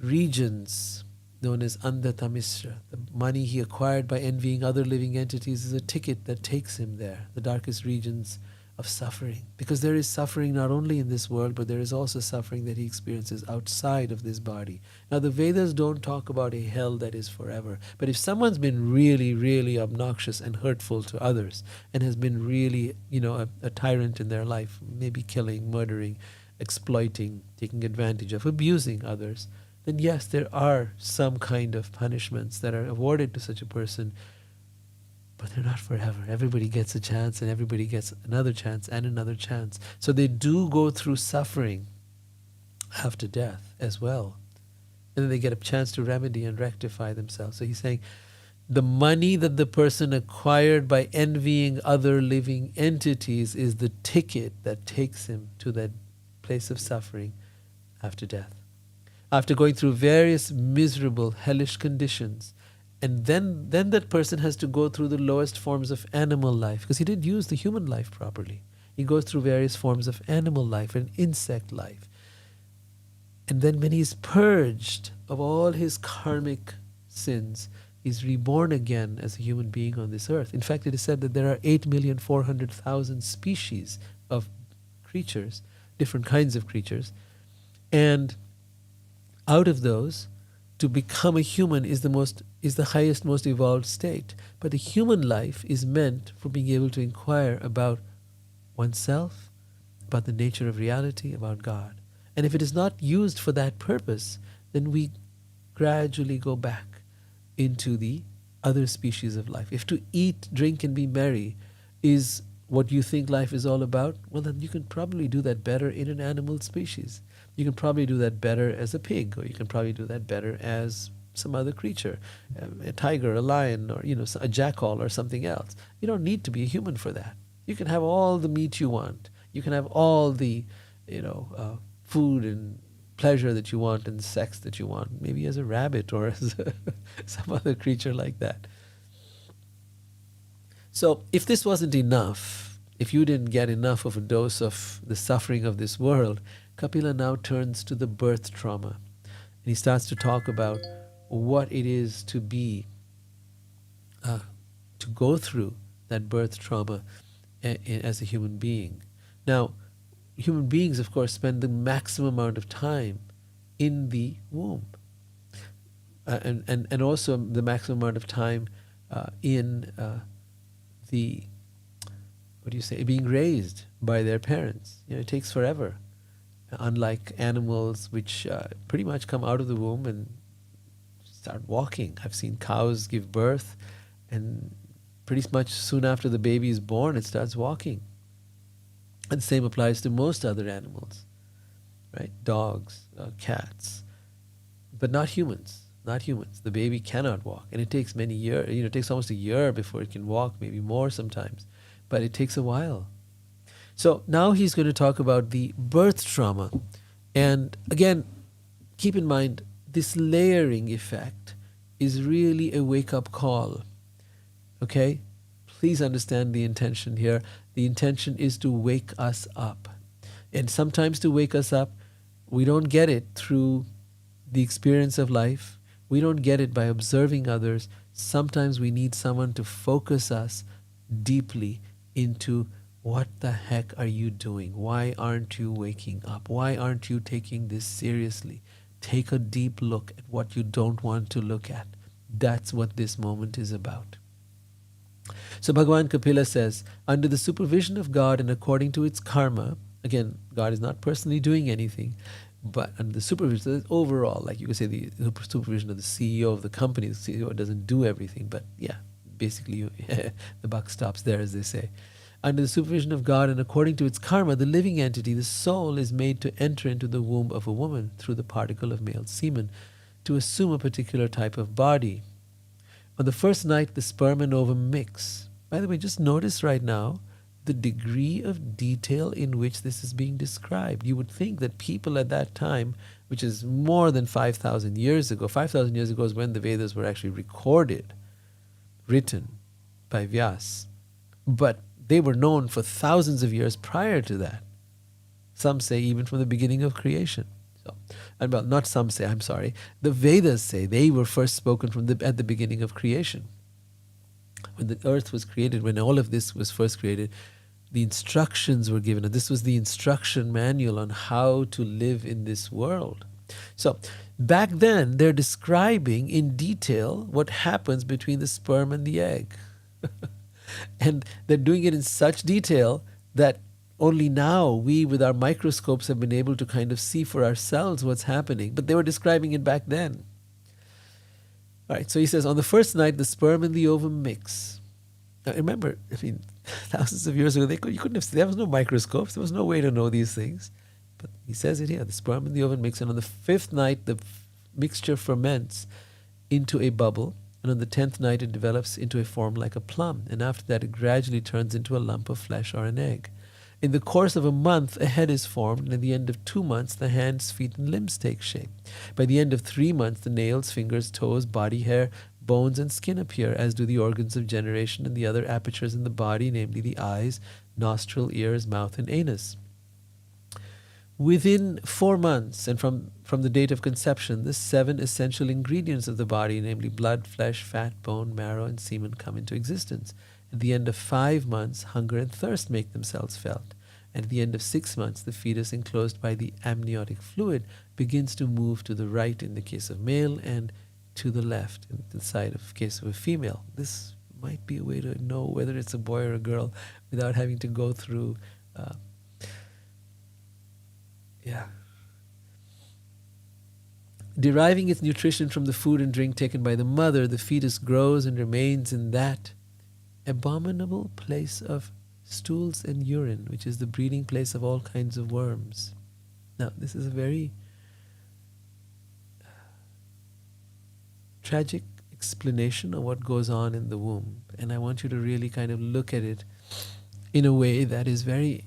regions known as Andhatamisra. The money he acquired by envying other living entities is a ticket that takes him there, the darkest regions of suffering. Because there is suffering not only in this world, but there is also suffering that he experiences outside of this body. Now, the Vedas don't talk about a hell that is forever. But if someone's been really, really obnoxious and hurtful to others, and has been really, a tyrant in their life, maybe killing, murdering, exploiting, taking advantage of, abusing others, then yes, there are some kind of punishments that are awarded to such a person, but they're not forever. Everybody gets a chance, and everybody gets another chance and another chance. So they do go through suffering after death as well. And then they get a chance to remedy and rectify themselves. So he's saying the money that the person acquired by envying other living entities is the ticket that takes him to that place of suffering after death. After going through various miserable, hellish conditions, and then that person has to go through the lowest forms of animal life, because he didn't use the human life properly. He goes through various forms of animal life and insect life. And then when he's purged of all his karmic sins, he's reborn again as a human being on this earth. In fact, it is said that there are 8,400,000 species of creatures, different kinds of creatures. And out of those, to become a human is the highest, most evolved state. But the human life is meant for being able to inquire about oneself, about the nature of reality, about God. And if it is not used for that purpose, then we gradually go back into the other species of life. If to eat, drink, and be merry is what you think life is all about, well, then you can probably do that better in an animal species. You can probably do that better as a pig, or you can probably do that better as some other creature, a tiger, a lion, or a jackal or something else. You don't need to be a human for that. You can have all the meat you want. You can have all the, food and pleasure that you want and sex that you want, maybe as a rabbit or as some other creature like that. So if this wasn't enough, if you didn't get enough of a dose of the suffering of this world, Kapila now turns to the birth trauma. And he starts to talk about what it is to be, to go through that birth trauma as a human being. Now, human beings, of course, spend the maximum amount of time in the womb. And also the maximum amount of time in the, being raised by their parents. It takes forever. Unlike animals, which pretty much come out of the womb and start walking. I've seen cows give birth, and pretty much soon after the baby is born, it starts walking. And the same applies to most other animals, right? Dogs, cats, but not humans. Not humans. The baby cannot walk, and it takes many years. It takes almost a year before it can walk, maybe more sometimes, but it takes a while. So now he's going to talk about the birth trauma, and again, keep in mind this layering effect is really a wake-up call. Okay, please understand the intention here. The intention is to wake us up, and sometimes to wake us up, we don't get it through the experience of life. We don't get it by observing others. Sometimes we need someone to focus us deeply into what the heck are you doing? Why aren't you waking up? Why aren't you taking this seriously? Take a deep look at what you don't want to look at. That's what this moment is about. So Bhagavan Kapila says, under the supervision of God and according to its karma, again, God is not personally doing anything, but under the supervision, overall, like you could say the supervision of the CEO of the company, the CEO doesn't do everything, but yeah, basically the buck stops there, as they say. Under the supervision of God and according to its karma, the living entity, the soul, is made to enter into the womb of a woman through the particle of male semen to assume a particular type of body. On the first night, the sperm and ovum mix. By the way, just notice right now the degree of detail in which this is being described. You would think that people at that time, which is more than 5,000 years ago, 5,000 years ago is when the Vedas were actually recorded, written by Vyas. But they were known for thousands of years prior to that. Some say even from the beginning of creation. So, and well, not some say, I'm sorry. The Vedas say they were first spoken from at the beginning of creation. When the earth was created, when all of this was first created, the instructions were given. And this was the instruction manual on how to live in this world. So back then, they're describing in detail what happens between the sperm and the egg. And they're doing it in such detail that only now we, with our microscopes, have been able to kind of see for ourselves what's happening. But they were describing it back then. All right, so he says, on the first night, the sperm and the ovum mix. Now remember, thousands of years ago, there was no microscopes. There was no way to know these things. But he says it here, the sperm and the ovum mix. And on the fifth night, the mixture ferments into a bubble. And on the 10th night, it develops into a form like a plum. And after that, it gradually turns into a lump of flesh or an egg. In the course of a month, a head is formed. And at the end of 2 months, the hands, feet, and limbs take shape. By the end of 3 months, the nails, fingers, toes, body hair, bones, and skin appear, as do the organs of generation and the other apertures in the body, namely the eyes, nostril, ears, mouth, and anus. Within 4 months, and from the date of conception, the 7 essential ingredients of the body, namely blood, flesh, fat, bone, marrow, and semen, come into existence. At the end of 5 months, hunger and thirst make themselves felt. And at the end of 6 months, the fetus enclosed by the amniotic fluid begins to move to the right in the case of male and to the left in the side of case of a female. This might be a way to know whether it's a boy or a girl without having to go through deriving its nutrition from the food and drink taken by the mother, the fetus grows and remains in that abominable place of stools and urine, which is the breeding place of all kinds of worms. Now, this is a very tragic explanation of what goes on in the womb. And I want you to really kind of look at it in a way that is very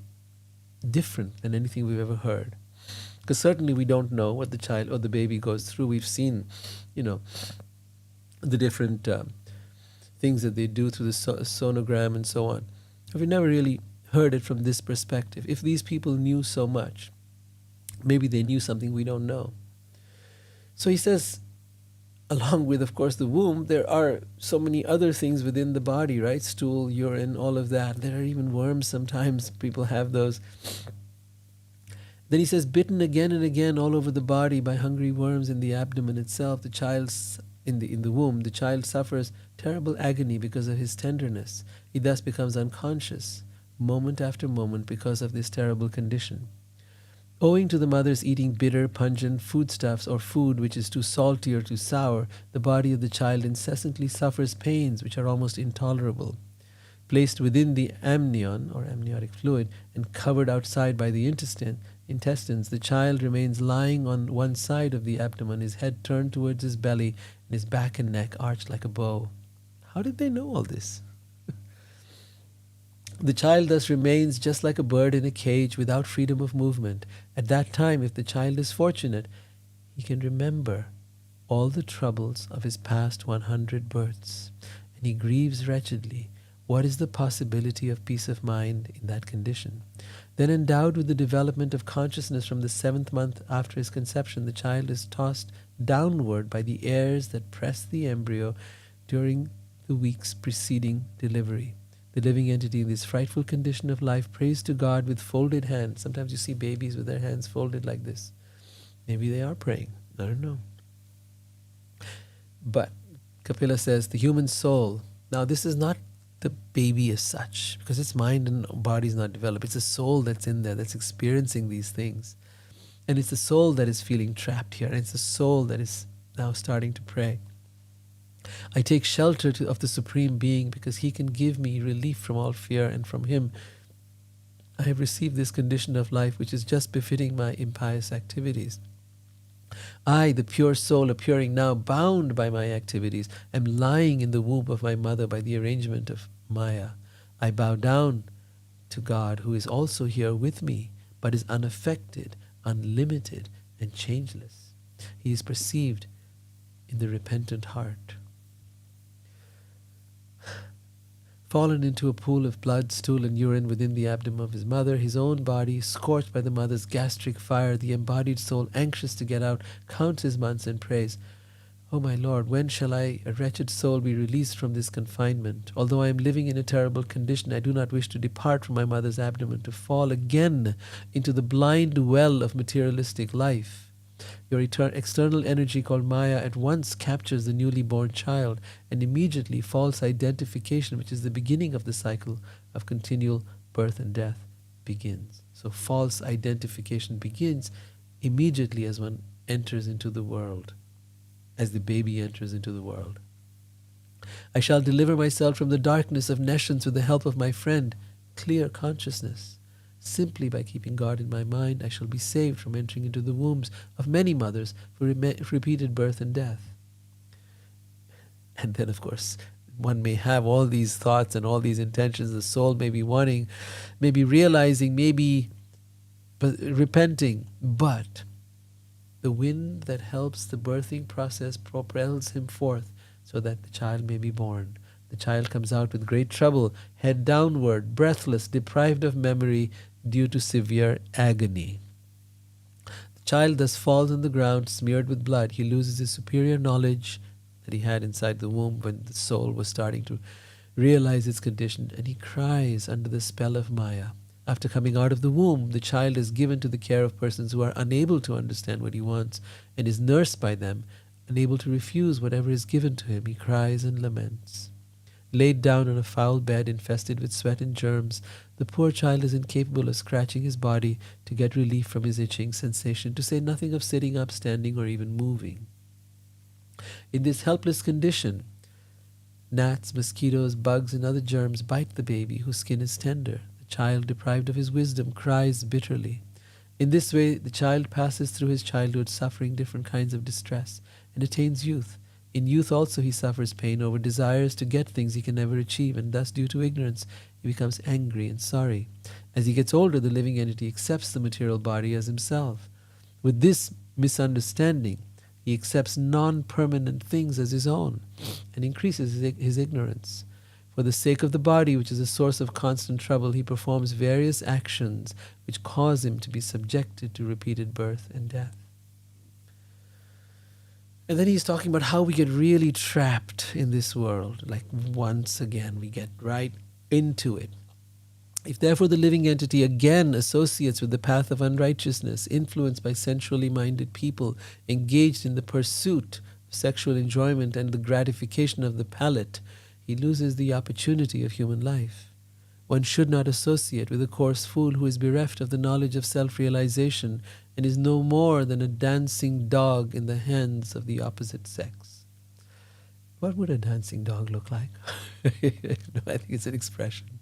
different than anything we've ever heard. Because certainly we don't know what the child or the baby goes through. We've seen, the different things that they do through the sonogram and so on. But we never really heard it from this perspective. If these people knew so much, Maybe they knew something we don't know. So he says, along with, of course, the womb, there are so many other things within the body, right? Stool, urine, all of that. There are even worms sometimes. People have those. Then he says, bitten again and again all over the body by hungry worms in the abdomen itself, the child's in the womb, the child suffers terrible agony because of his tenderness. He thus becomes unconscious, moment after moment, because of this terrible condition. Owing to the mother's eating bitter, pungent foodstuffs or food which is too salty or too sour, the body of the child incessantly suffers pains which are almost intolerable. Placed within the amnion or amniotic fluid and covered outside by the intestines, the child remains lying on one side of the abdomen, his head turned towards his belly, and his back and neck arched like a bow. How did they know all this? The child thus remains just like a bird in a cage without freedom of movement. At that time, if the child is fortunate, he can remember all the troubles of his past 100 births, and he grieves wretchedly. What is the possibility of peace of mind in that condition? Then, endowed with the development of consciousness from the 7th month after his conception, the child is tossed downward by the airs that press the embryo during the weeks preceding delivery. The living entity in this frightful condition of life prays to God with folded hands. Sometimes you see babies with their hands folded like this. Maybe they are praying. I don't know. But Kapila says the human soul, now this is not the baby as such, because its mind and body is not developed. It's a soul that's in there, that's experiencing these things. And it's the soul that is feeling trapped here. And it's the soul that is now starting to pray. I take shelter of the Supreme Being because He can give me relief from all fear, and from Him I have received this condition of life which is just befitting my impious activities. I, the pure soul appearing now bound by my activities, am lying in the womb of my mother by the arrangement of Maya. I bow down to God, who is also here with me, but is unaffected, unlimited, and changeless. He is perceived in the repentant heart. Fallen into a pool of blood, stool, and urine within the abdomen of his mother, his own body scorched by the mother's gastric fire, the embodied soul, anxious to get out, counts his months and prays, "O my Lord, when shall I, a wretched soul, be released from this confinement? Although I am living in a terrible condition, I do not wish to depart from my mother's abdomen, to fall again into the blind well of materialistic life." Your external energy called Maya at once captures the newly born child, and immediately false identification, which is the beginning of the cycle of continual birth and death, begins. So false identification begins immediately as one enters into the world, as the baby enters into the world. I shall deliver myself from the darkness of nescience with the help of my friend, clear consciousness. Simply by keeping God in my mind, I shall be saved from entering into the wombs of many mothers for repeated birth and death. And then, of course, one may have all these thoughts and all these intentions. The soul may be wanting, maybe realizing, maybe repenting, but the wind that helps the birthing process propels him forth so that the child may be born. The child comes out with great trouble, head downward, breathless, deprived of memory due to severe agony. The child thus falls on the ground, smeared with blood. He loses his superior knowledge that he had inside the womb when the soul was starting to realize its condition, and he cries under the spell of Maya. After coming out of the womb, the child is given to the care of persons who are unable to understand what he wants and is nursed by them, unable to refuse whatever is given to him. He cries and laments. Laid down on a foul bed infested with sweat and germs, the poor child is incapable of scratching his body to get relief from his itching sensation, to say nothing of sitting up, standing, or even moving. In this helpless condition, gnats, mosquitoes, bugs, and other germs bite the baby, whose skin is tender. The child, deprived of his wisdom, cries bitterly. In this way, the child passes through his childhood, suffering different kinds of distress, and attains youth. In youth also he suffers pain over desires to get things he can never achieve, and thus, due to ignorance, he becomes angry and sorry. As he gets older, the living entity accepts the material body as himself. With this misunderstanding, he accepts non-permanent things as his own and increases his ignorance. For the sake of the body, which is a source of constant trouble, he performs various actions which cause him to be subjected to repeated birth and death. And then he's talking about how we get really trapped in this world. Like once again, we get right into it. If therefore the living entity again associates with the path of unrighteousness, influenced by sensually minded people, engaged in the pursuit of sexual enjoyment and the gratification of the palate, he loses the opportunity of human life. One should not associate with a coarse fool who is bereft of the knowledge of self-realization and is no more than a dancing dog in the hands of the opposite sex. What would a dancing dog look like? No, I think it's an expression.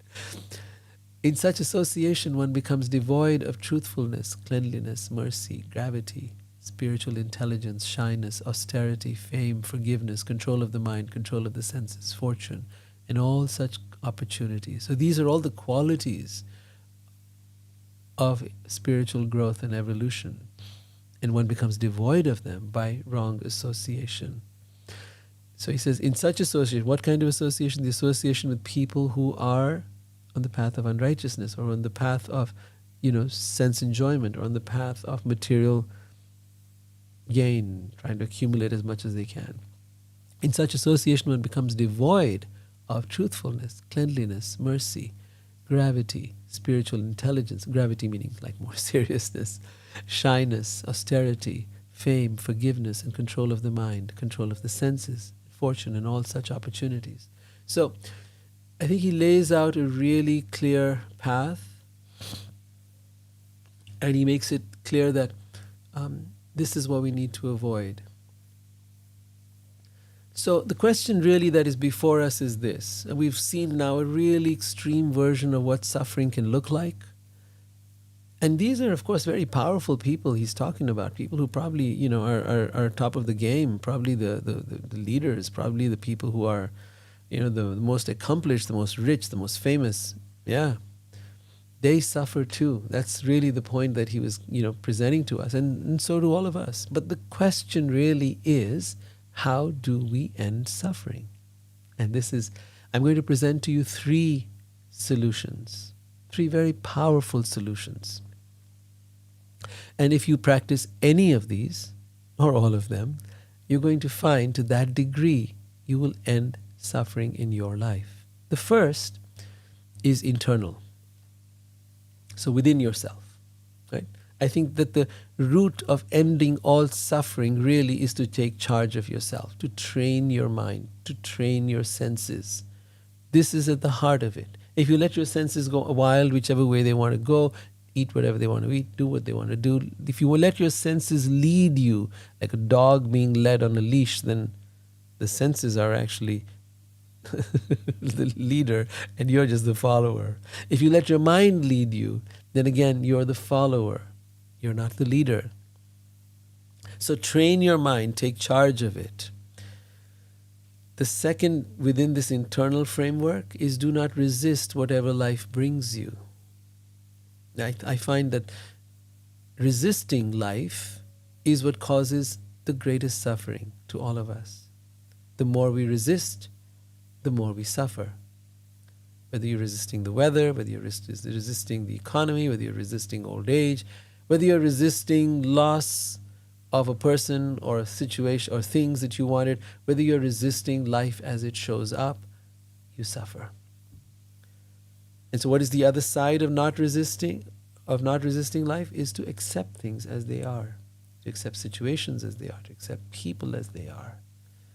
In such association, one becomes devoid of truthfulness, cleanliness, mercy, gravity, spiritual intelligence, shyness, austerity, fame, forgiveness, control of the mind, control of the senses, fortune, and all such opportunities. So these are all the qualities of spiritual growth and evolution. And one becomes devoid of them by wrong association. So he says, in such association, what kind of association? The association with people who are on the path of unrighteousness, or on the path of, sense enjoyment, or on the path of material gain, trying to accumulate as much as they can. In such association, one becomes devoid of truthfulness, cleanliness, mercy, gravity, spiritual intelligence, gravity meaning like more seriousness, shyness, austerity, fame, forgiveness, and control of the mind, control of the senses, fortune, and all such opportunities. So I think he lays out a really clear path, and he makes it clear that this is what we need to avoid. So the question really that is before us is this. And we've seen now a really extreme version of what suffering can look like. And these are, of course, very powerful people he's talking about. People who probably, are top of the game, probably the leaders, probably the people who are, the most accomplished, the most rich, the most famous. Yeah. They suffer too. That's really the point that he was, presenting to us. And so do all of us. But the question really is, how do we end suffering? And I'm going to present to you 3 solutions, 3 very powerful solutions. And if you practice any of these, or all of them, you're going to find to that degree you will end suffering in your life. The first is internal. So within yourself, right? I think that the root of ending all suffering really is to take charge of yourself, to train your mind, to train your senses. This is at the heart of it. If you let your senses go wild, whichever way they want to go, eat whatever they want to eat, do what they want to do. If you will let your senses lead you, like a dog being led on a leash, then the senses are actually the leader and you're just the follower. If you let your mind lead you, then again, you're the follower. You're not the leader. So train your mind, take charge of it. The second, within this internal framework, is do not resist whatever life brings you. I find that resisting life is what causes the greatest suffering to all of us. The more we resist, the more we suffer. Whether you're resisting the weather, whether you're resisting the economy, whether you're resisting old age, whether you're resisting loss of a person or a situation or things that you wanted, whether you're resisting life as it shows up, you suffer. And so what is the other side of not resisting life? Is to accept things as they are, to accept situations as they are, to accept people as they are.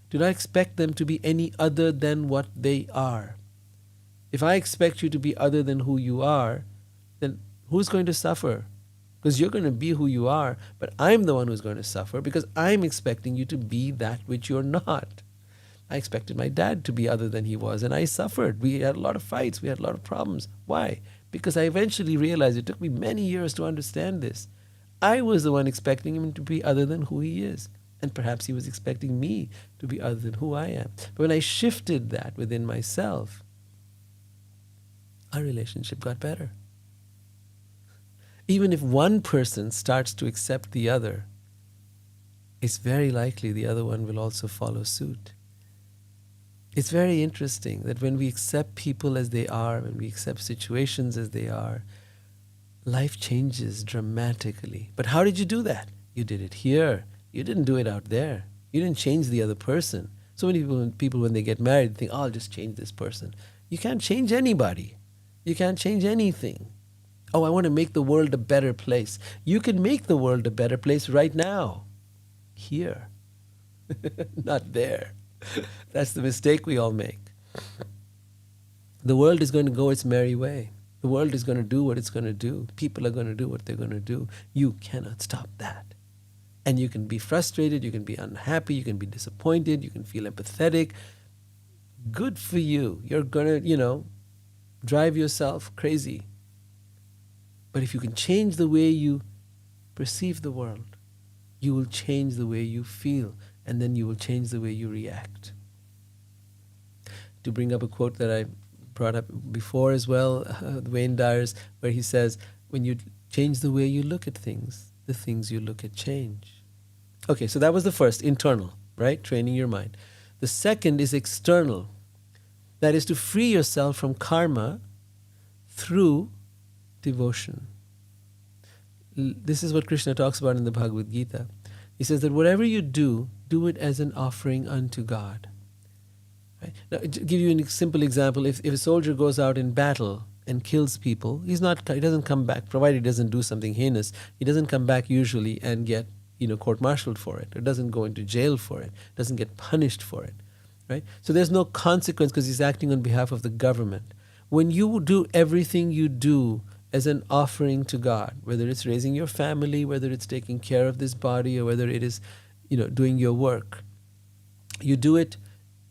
Do not expect them to be any other than what they are. If I expect you to be other than who you are, then who's going to suffer? Because you're going to be who you are, but I'm the one who's going to suffer because I'm expecting you to be that which you're not. I expected my dad to be other than he was, and I suffered. We had a lot of fights. We had a lot of problems. Why? Because I eventually realized, it took me many years to understand this. I was the one expecting him to be other than who he is. And perhaps he was expecting me to be other than who I am. But when I shifted that within myself, our relationship got better. Even if one person starts to accept the other, it's very likely the other one will also follow suit. it's very interesting that when we accept people as they are, when we accept situations as they are, life changes dramatically. But how did you do that? You did it here. You didn't do it out there. You didn't change the other person. So many people when they get married, think, oh, I'll just change this person. You can't change anybody. You can't change anything. Oh, I want to make the world a better place. You can make the world a better place right now. Here. Not there. That's the mistake we all make. The world is going to go its merry way. The world is going to do what it's going to do. People are going to do what they're going to do. You cannot stop that. And you can be frustrated, you can be unhappy, you can be disappointed, you can feel empathetic. Good for you. You're going to, drive yourself crazy. But if you can change the way you perceive the world, you will change the way you feel, and then you will change the way you react. To bring up a quote that I brought up before as well, Wayne Dyer's, where he says, when you change the way you look at things, the things you look at change. Okay, so that was the first, internal, right? Training your mind. The second is external. That is to free yourself from karma through devotion. This is what Krishna talks about in the Bhagavad Gita. He says that whatever you do, do it as an offering unto God. Right? Now, to give you a simple example, if a soldier goes out in battle and kills people, he doesn't come back, provided he doesn't do something heinous, he doesn't come back usually and get court-martialed for it, or doesn't go into jail for it, doesn't get punished for it, right? So there's no consequence because he's acting on behalf of the government. When you do everything you do as an offering to God, whether it's raising your family, whether it's taking care of this body, or whether it is, doing your work, you do it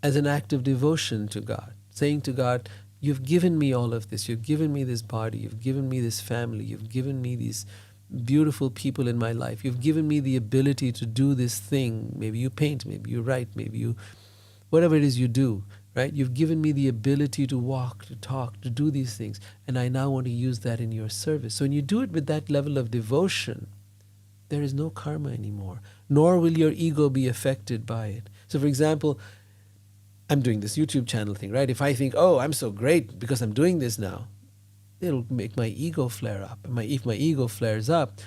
as an act of devotion to God, saying to God, you've given me all of this, you've given me this body, you've given me this family, you've given me these beautiful people in my life, you've given me the ability to do this thing. Maybe you paint, maybe you write, maybe you, whatever it is you do, right? You've given me the ability to walk, to talk, to do these things, and I now want to use that in your service. So when you do it with that level of devotion, there is no karma anymore, nor will your ego be affected by it. So for example, I'm doing this YouTube channel thing, right? If I think, oh, I'm so great because I'm doing this now, it'll make my ego flare up. If my ego flares up,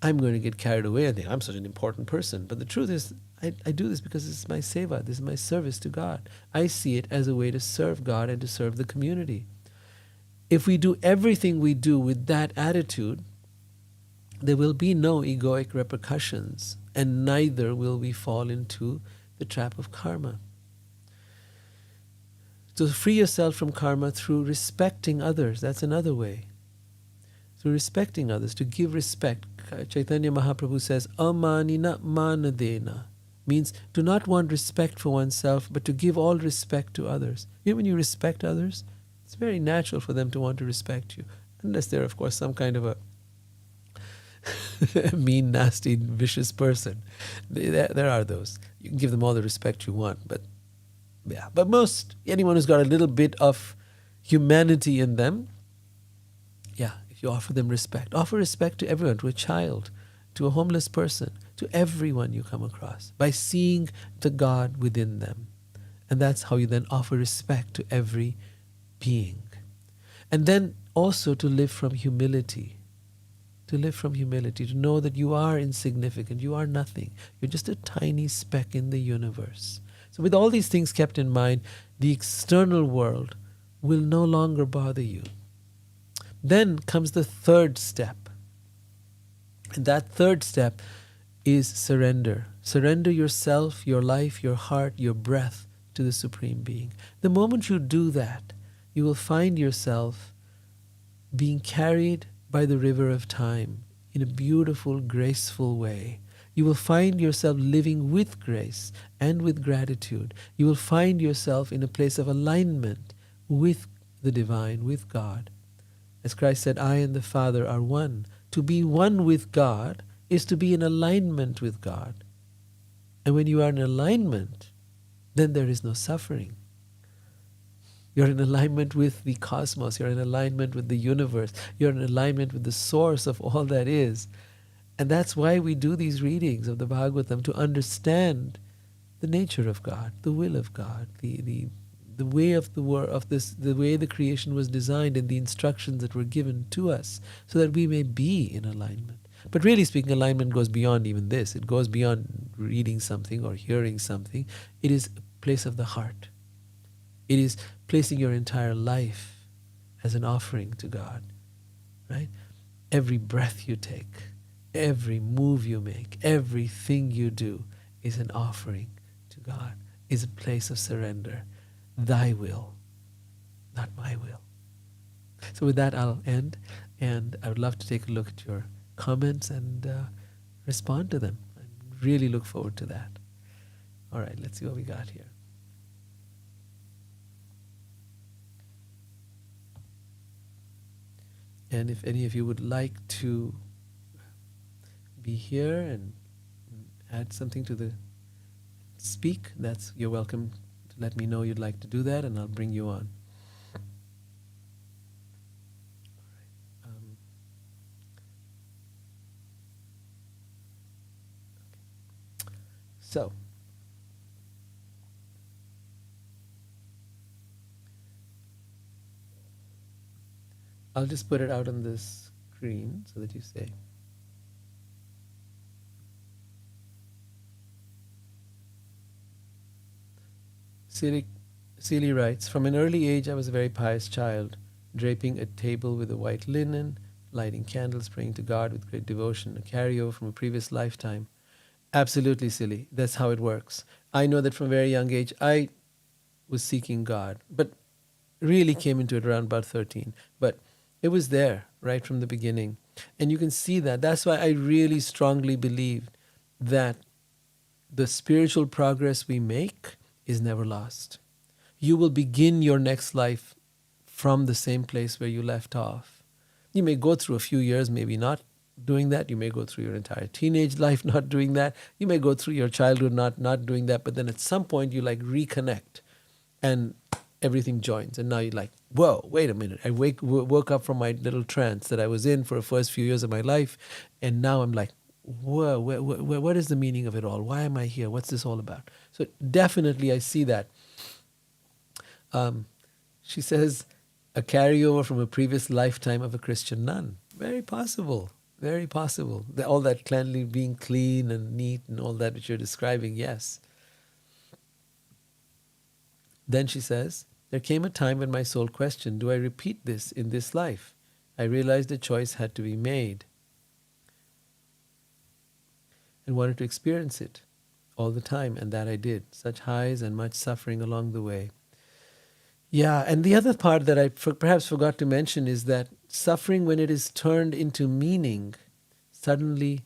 I'm going to get carried away and think I'm such an important person. But the truth is, I do this because this is my seva, this is my service to God. I see it as a way to serve God and to serve the community. If we do everything we do with that attitude, there will be no egoic repercussions, and neither will we fall into the trap of karma. To free yourself from karma through respecting others, that's another way. Through respecting others, to give respect. Chaitanya Mahaprabhu says, amanina manadena, means to not want respect for oneself, but to give all respect to others. When you respect others, it's very natural for them to want to respect you, unless they're, of course, some kind of a mean, nasty, vicious person. There are those. You can give them all the respect you want, but anyone who's got a little bit of humanity in them, if you offer them respect, offer respect to everyone, to a child, to a homeless person, to everyone you come across, by seeing the God within them. And that's how you then offer respect to every being. And then also to live from humility. To know that you are insignificant, you are nothing. You're just a tiny speck in the universe. So with all these things kept in mind, the external world will no longer bother you. Then comes the third step. And that third step is surrender. Surrender yourself, your life, your heart, your breath to the Supreme Being. The moment you do that, you will find yourself being carried by the river of time in a beautiful, graceful way. You will find yourself living with grace and with gratitude. You will find yourself in a place of alignment with the divine, with God. As Christ said, I and the Father are one. To be one with God is to be in alignment with God. And when you are in alignment, then there is no suffering. You're in alignment with the cosmos. You're in alignment with the universe. You're in alignment with the source of all that is. And that's why we do these readings of the Bhagavatam, to understand the nature of God, the will of God, the the way of the way the creation was designed and the instructions that were given to us, so that we may be in alignment. But really speaking, alignment goes beyond even this. It goes beyond reading something or hearing something. It is a place of the heart. It is placing your entire life as an offering to God, right? Every breath you take, every move you make, everything you do is an offering to God, is a place of surrender. Thy will, not my will. So with that, I'll end, and I would love to take a look at your comments and respond to them. I really look forward to that. All right, let's see what we got here. And if any of you would like to be here and add something to the speak, you're welcome to let me know you'd like to do that, and I'll bring you on. So, I'll just put it out on the screen so that you say. Seeley writes, from an early age I was a very pious child, draping a table with a white linen, lighting candles, praying to God with great devotion, a carryover from a previous lifetime. Absolutely, Silly. That's how it works. I know that from a very young age I was seeking God, but really came into it around about 13. But it was there right from the beginning. And you can see that. That's why I really strongly believe that the spiritual progress we make is never lost. You will begin your next life from the same place where you left off. You may go through a few years, maybe not doing that. You may go through your entire teenage life not doing that. You may go through your childhood not doing that. But then at some point you like reconnect and everything joins. And now you're like, whoa, wait a minute. I woke up from my little trance that I was in for the first few years of my life. And now I'm like, whoa, what is the meaning of it all? Why am I here? What's this all about? So definitely I see that. She says, a carryover from a previous lifetime of a Christian nun. Very possible. Very possible. All that being clean and neat and all that which you're describing, yes. Then she says, there came a time when my soul questioned, do I repeat this in this life? I realized a choice had to be made and wanted to experience it all the time, and that I did. Such highs and much suffering along the way. Yeah, and the other part that I perhaps forgot to mention is that suffering, when it is turned into meaning, suddenly,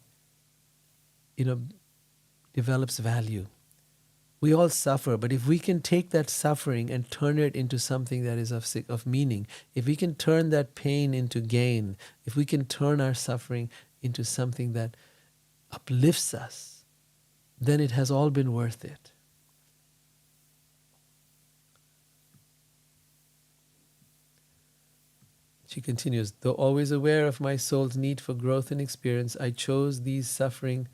develops value. We all suffer, but if we can take that suffering and turn it into something that is of meaning, if we can turn that pain into gain, if we can turn our suffering into something that uplifts us, then it has all been worth it. She continues, though always aware of my soul's need for growth and experience, I chose the suffering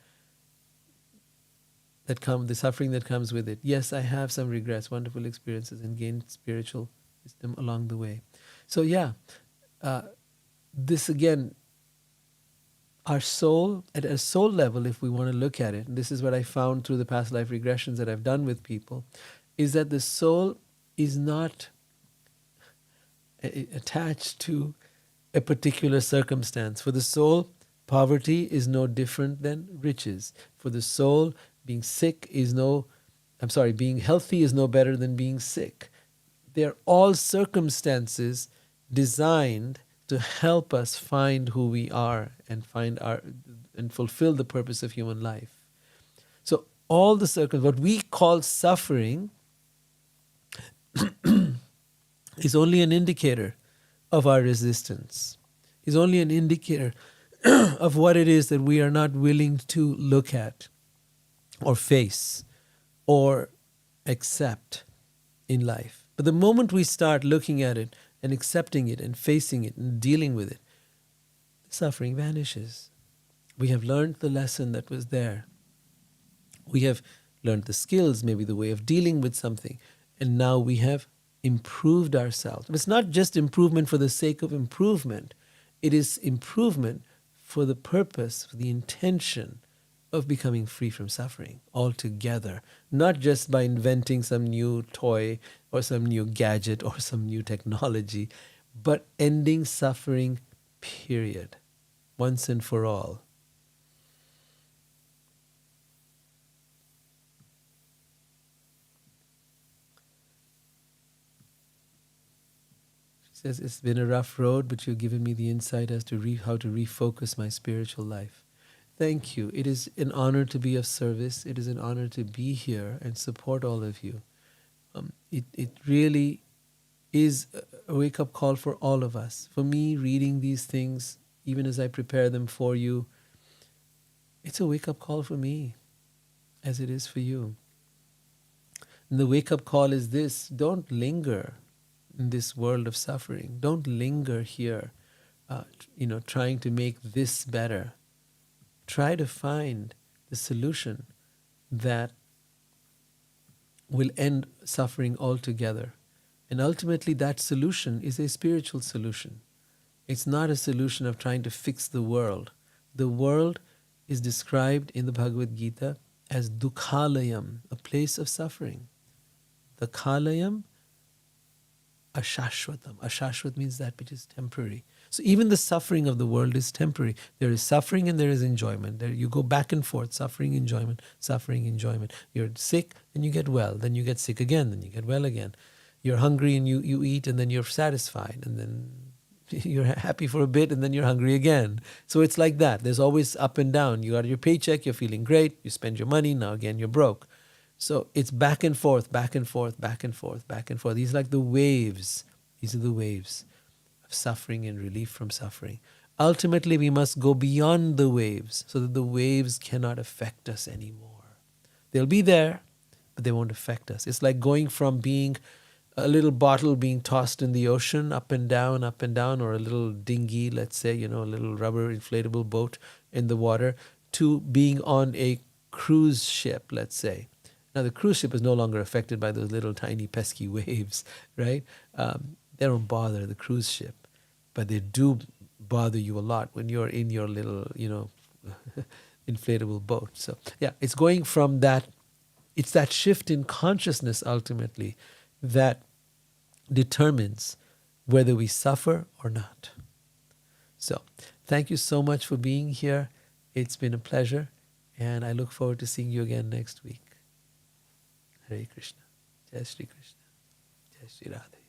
that comes with it. Yes, I have some regrets, wonderful experiences, and gained spiritual wisdom along the way. So yeah, this again, our soul, at a soul level, if we want to look at it, and this is what I found through the past life regressions that I've done with people, is that the soul is not attached to a particular circumstance. For the soul, poverty is no different than riches. For the soul, being healthy is no better than being sick. They're all circumstances designed to help us find who we are and and fulfill the purpose of human life. So all the what we call suffering is only an indicator of our resistance. Is only an indicator of what it is that we are not willing to look at or face or accept in life. But the moment we start looking at it and accepting it and facing it and dealing with it, the suffering vanishes. We have learned the lesson that was there. We have learned the skills, maybe the way of dealing with something, and now we have improved ourselves. It's not just improvement for the sake of improvement. It is improvement for the purpose, for the intention of becoming free from suffering altogether. Not just by inventing some new toy or some new gadget or some new technology, but ending suffering, period, once and for all. Says, it's been a rough road, but you've given me the insight as to how to refocus my spiritual life. Thank you. It is an honor to be of service. It is an honor to be here and support all of you. It really is a wake-up call for all of us. For me, reading these things, even as I prepare them for you, it's a wake-up call for me, as it is for you. And the wake-up call is this: don't linger in this world of suffering. Don't linger here, trying to make this better. Try to find the solution that will end suffering altogether. And ultimately that solution is a spiritual solution. It's not a solution of trying to fix the world. The world is described in the Bhagavad Gita as dukhalayam, a place of suffering. The kalayam, ashashvatam. Ashashvat means that which is temporary. So even the suffering of the world is temporary. There is suffering and there is enjoyment. There you go back and forth, suffering, enjoyment, suffering, enjoyment. You're sick, then you get well, then you get sick again, then you get well again. You're hungry and you eat, and then you're satisfied, and then you're happy for a bit, and then you're hungry again. So it's like that. There's always up and down. You got your paycheck, you're feeling great, you spend your money, now again you're broke. So it's back and forth, back and forth, back and forth, back and forth. These are like the waves. These are the waves of suffering and relief from suffering. Ultimately, we must go beyond the waves so that the waves cannot affect us anymore. They'll be there, but they won't affect us. It's like going from being a little bottle being tossed in the ocean up and down, or a little dinghy, let's say, a little rubber inflatable boat in the water, to being on a cruise ship, let's say. Now, the cruise ship is no longer affected by those little tiny pesky waves, right? They don't bother the cruise ship, but they do bother you a lot when you're in your little, inflatable boat. So, yeah, it's going from that, it's that shift in consciousness ultimately that determines whether we suffer or not. So, thank you so much for being here. It's been a pleasure, and I look forward to seeing you again next week. Hare Krishna. Jai Shri Krishna. Jai Shri Radhe.